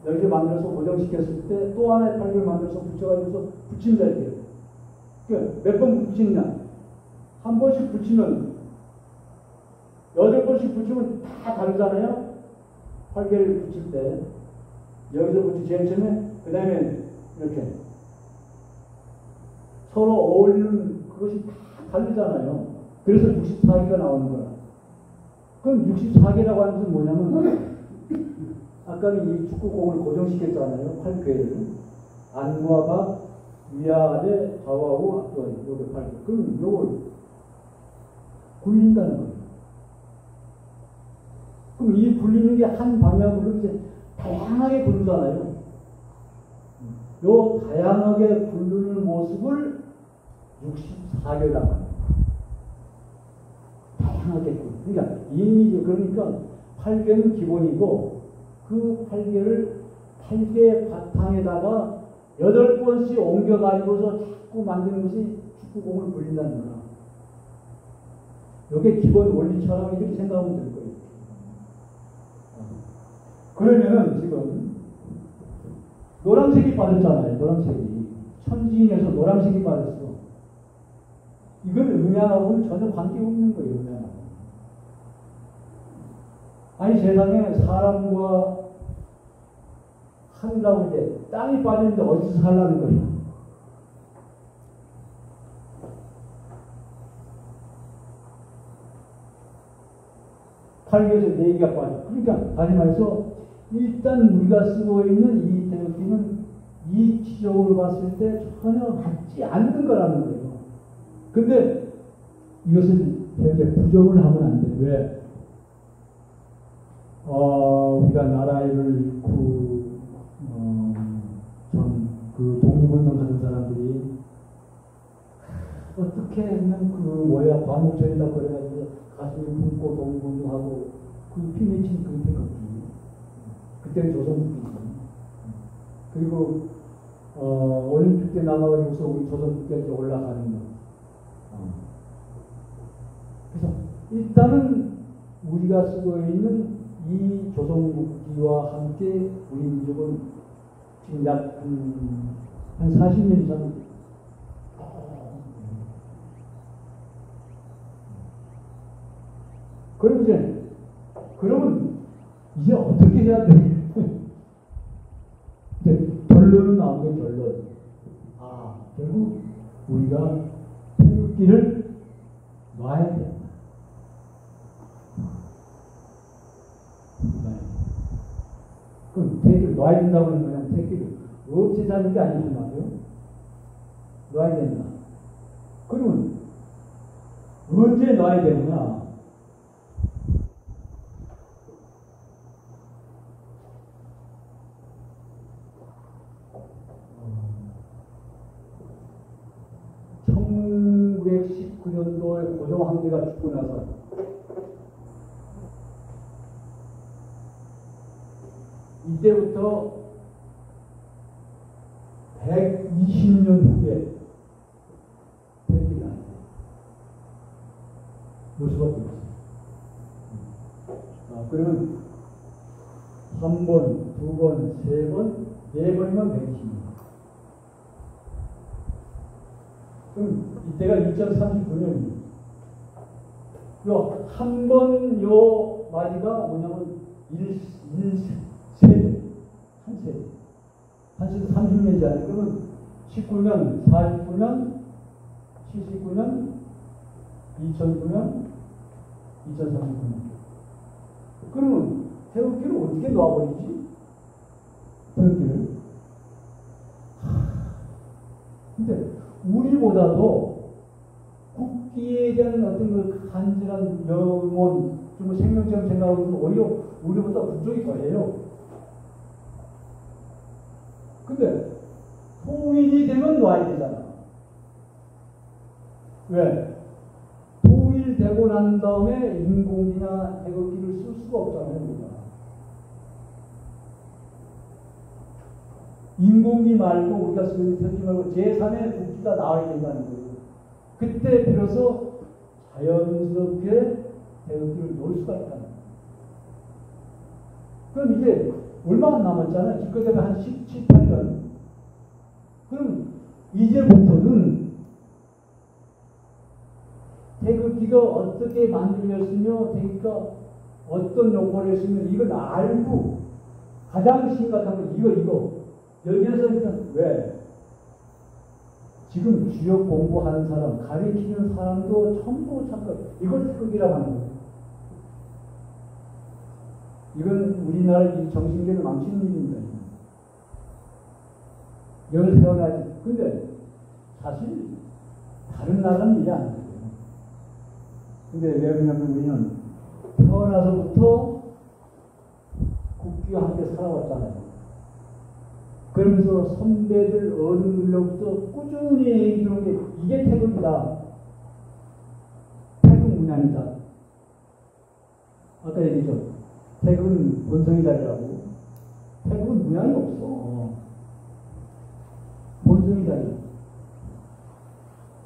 여기에 만들어서 고정시켰을 때 또 하나의 팔괘를 만들어서 붙여가지고 붙인다 이게요. 그러니까 몇 번 붙이느냐? 한 번씩 붙이면 8번씩 붙이면 다 다르잖아요. 팔괘를 붙일 때 여기서 붙이 제일 처음에 그 다음에 이렇게 서로 어울리는 그것이 다 다르잖아요. 그래서 64개가 나오는 거야. 그럼 64개라고 하는 것은 뭐냐면 아까 이 축구공을 고정시켰잖아요. 팔괘를 안과 바, 위아래, 좌우하고 앞뒤 이렇게 팔. 그럼 이걸 굴린다는 거예요. 그럼 이 굴리는 게 한 방향으로 이제 다양하게 굴르잖아요. 요 다양하게 굴르는 모습을 64개라고 합니다. 다양하게 굴르. 그러니까 이미지, 그러니까 팔괘는 기본이고 그 팔괘를 팔괘 바탕에다가 8번씩 옮겨가지고서 자꾸 만드는 것이 축구공을 굴린다는 거야. 이게 기본 원리처럼 이렇게 생각하면 될 거예요. 그러면은 지금 노란색이 빠졌잖아요. 노란색이. 천지인에서 노란색이 빠졌어. 이건 음양하고는 전혀 관계없는 거예요. 음양하고. 아니 세상에 사람과 산다고 이제 땅이 빠졌는데 어디서 살라는 거예요? 팔괘에서 4개가 빠져. 그러니까 다시 말해서 일단 우리가 쓰고 있는 이 태극기는 이치적으로 봤을 때 전혀 맞지 않는 거라는 거예요. 근데 이것은 현재 부정을 하면 안 돼. 왜? 우리가 나라를 잃고 그 독립운동 하는 사람들이 어떻게 그냥 과목전에다 걸어가지고 가슴을 붓고 독립운동하고 그 피 맺힌 그 태극기. 그때는 조선국기죠. 그리고 올림픽 때 나가가지고서 우리 조선국기한테 올라가는 거. 그래서 일단은 우리가 쓰고 있는 이 조선국기와 함께 우리 민족은 지금 약 한 40년 이상 그러면 이제 어떻게 해야 돼? 이제 결론은 나온 거예요. 결론. 결국 우리가 태극기를 놔야 돼. 그럼 태극기를 놔야 된다고 하는 거냐? 태극기를 없애자는 게 아니란 말이에요. 놔야 된다. 그러면 언제 놔야 되느냐? (1919년도에) 고종 황제가 죽고 나서 이때부터 120년 후에 태극기를 안 해요. 놓을 수밖에 없어요. 그러면 한 번, 두 번, 세 번, 네 번이면 120년. 그럼 이때가 2039년입니다. 한 번 요 마디가 뭐냐면 1세대. 한 세대. 한 세대 30년이잖아요. 그러면 19년, 49년, 79년, 2009년, 2039년. 그러면 태극기를 어떻게 놔버리지? 태극기를. 근데 우리보다도 국기에 대한 어떤 그 간절한 영혼, 좀 생명처럼 생각하고 오히려 우리보다 부족이 더해요. 근데 통일이 되면 놔야 되잖아. 왜? 통일되고 난 다음에 인공기나 태극기를 쓸 수가 없잖아요. 우리가. 인공기 말고 우리가 쓰는 태극기 말고 제3의 국기가 나와야 된다는 거예요. 그때 비로소 자연스럽게 태극기를 놓을 수가 있다는 거예요. 그럼 이제 얼마나 남았잖아요. 기껏해도 한 17, 8년. 그럼 이제부터는 태극기가 어떻게 만들어졌으며 태극기가 어떤 역할을 했으며 이걸 알고 가장 심각한 건 이거 여기에서 일단 왜 지금 주역 공부하는 사람 가르치는 사람도 전부 잠깐 이걸 태극기라고 하는 거예요. 이건 우리나라 이 정신계를 망치는 일입니다. 여기서 태어나지. 근데 사실 다른 나라는 일이 안 돼요. 근데 왜 그러냐면 우리는 태어나서부터 국기와 함께 살아왔잖아요. 그러면서 선배들 어른들로부터 꾸준히 얘기하는 게 이게 태극이다. 태극 문양이다. 아까 얘기했죠. 태극은 본성이 다르라고. 태극은 문양이 없어. 본성이 다르.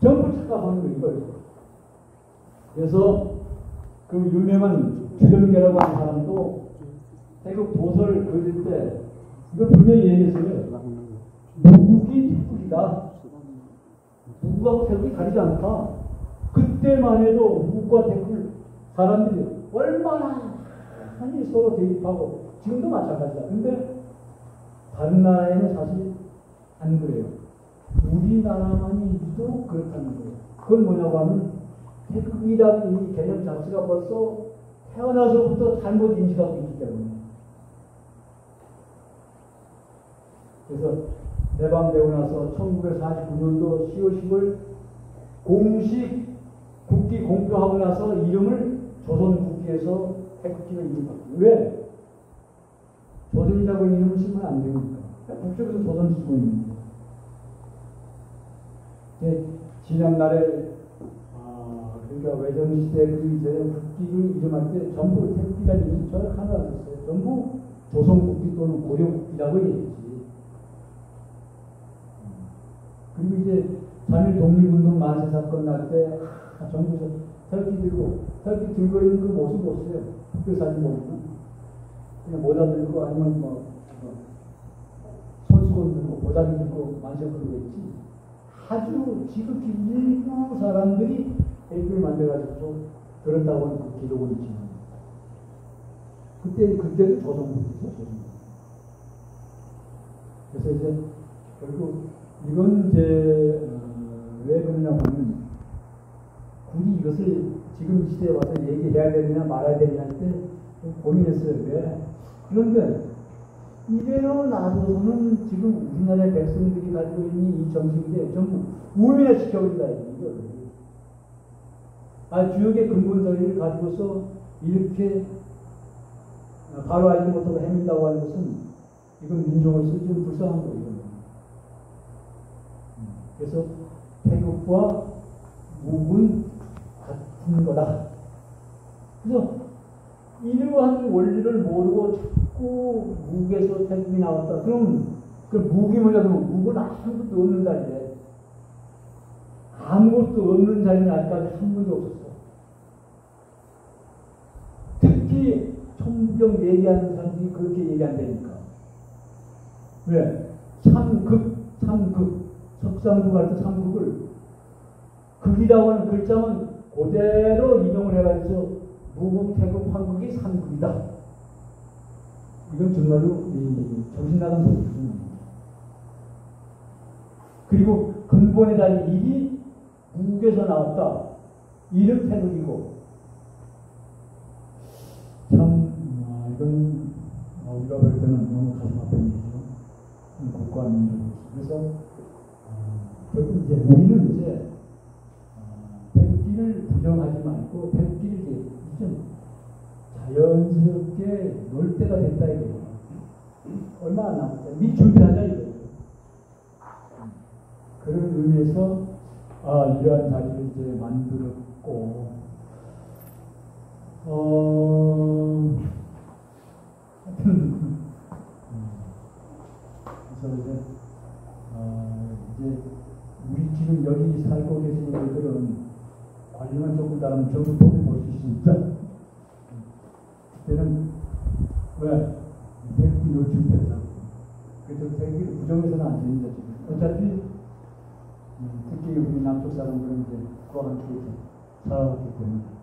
전부 착각하는 거 이거예요. 그래서 그 유명한 주경계라고 하는 사람도 태극 도서를 그릴 때 이걸 분명히 얘기했어요. 무국이 태극이다. 무국하고 태극이 다르지 않다. 그때만 해도 무국과 태극을 사람들이 얼마나 많이 서로 대립하고 지금도 마찬가지다. 근데 다른 나라에는 사실 안 그래요. 우리나라만이 유독 그렇다는 거예요. 그건 뭐냐고 하면 태극이라는 이 개념 자체가 벌써 태어나서부터 잘못 인식하고 있기 때문에. 그래서 해방되고 나서 1949년도 10월 10일 공식 국기 공표하고 나서 이름을 조선국기에서 태극기가 이름을 바뀌어요. 왜? 조선이라고 이름을 쓰면 안 되니까. 국적에서 조선 쓰고 있는데. 지난날에 그러니까 외전시대 그 이전에 국기를 이름할 때 전부 태극기라는 이름이 전혀 하나 없었어요. 전부 조선국기 또는 고려국기라고 얘기했지. 그리고 이제 3.1 독립운동 만세 사건 날 때 전부 태극기 들고 있는 그 모습 없어요. 학교사진 보면 그냥 모자 들고 아니면 손수건 들고 보자기 들고 만세 부르고 있지. 아주 지극히 일부 사람들이 태극기를 만들어가지고 들었다고 하는 그 기록은 있지만 그때도 조선국이죠. 그래서 이제 결국 이건 이제 왜 그러냐고 하면 굳이 이것을 지금 이 시대에 와서 얘기해야 되느냐 말아야 되느냐 할 때 고민했어요. 왜? 그런데 이대로 놔둬서는 지금 우리나라의 백성들이 가지고 있는 이 정신에 전부 우매시켜버린다. 주역의 근본적인 가지고서 이렇게 바로 알지 못하고 헤맨다고 하는 것은 이건 민족을 쓰기는 불쌍한 거예요. 그래서 태극과 무군 같은 거다. 그래서 이러한 원리를 모르고 자꾸 무국에서 태극이 나왔다. 그럼 그 무국이 뭐냐? 그러면 무국은 아무것도 없는 자리에 아무것도 없는 자리는 아직까지 한 번도 없었어. 특히 총경 얘기하는 사람들이 그렇게 얘기한다니까. 왜? 참극. 석상국 할 때 참극을 극이라고 하는 글자만 그대로 인용을 해가지고 무국, 태극, 황극이 삼극이다. 이건 정말로 정신 나간 소리입니다. 그리고 근본에 달린 일이 무국에서 나왔다. 이름 태극이고 참 이건 우리가 볼 때는 너무 가슴 아픈 일이죠. 국가 민족으로서. 그래서 결국 이제 우리는 이제 태극기를 부정하지 말고 태극기를 이제 자연스럽게 놀 때가 됐다 이거예요. 얼마 안 남았다. 미 준비하자 이거예요. 그런 의미에서 이러한 자리를 이제 만들었고 그래서 이제 우리 지금 여기 살고 계시는 분들은 관리만 조금 다르면 전부 돈을 벌 수 있으니까. 그때는, 왜? 태극기 요충됐다고. 그래서 태극기를 부정해서는 안 됩니다, 지금. 어차피, 특히 우리 남쪽 사람들은 이제 그와 함께 살아왔기 때문에.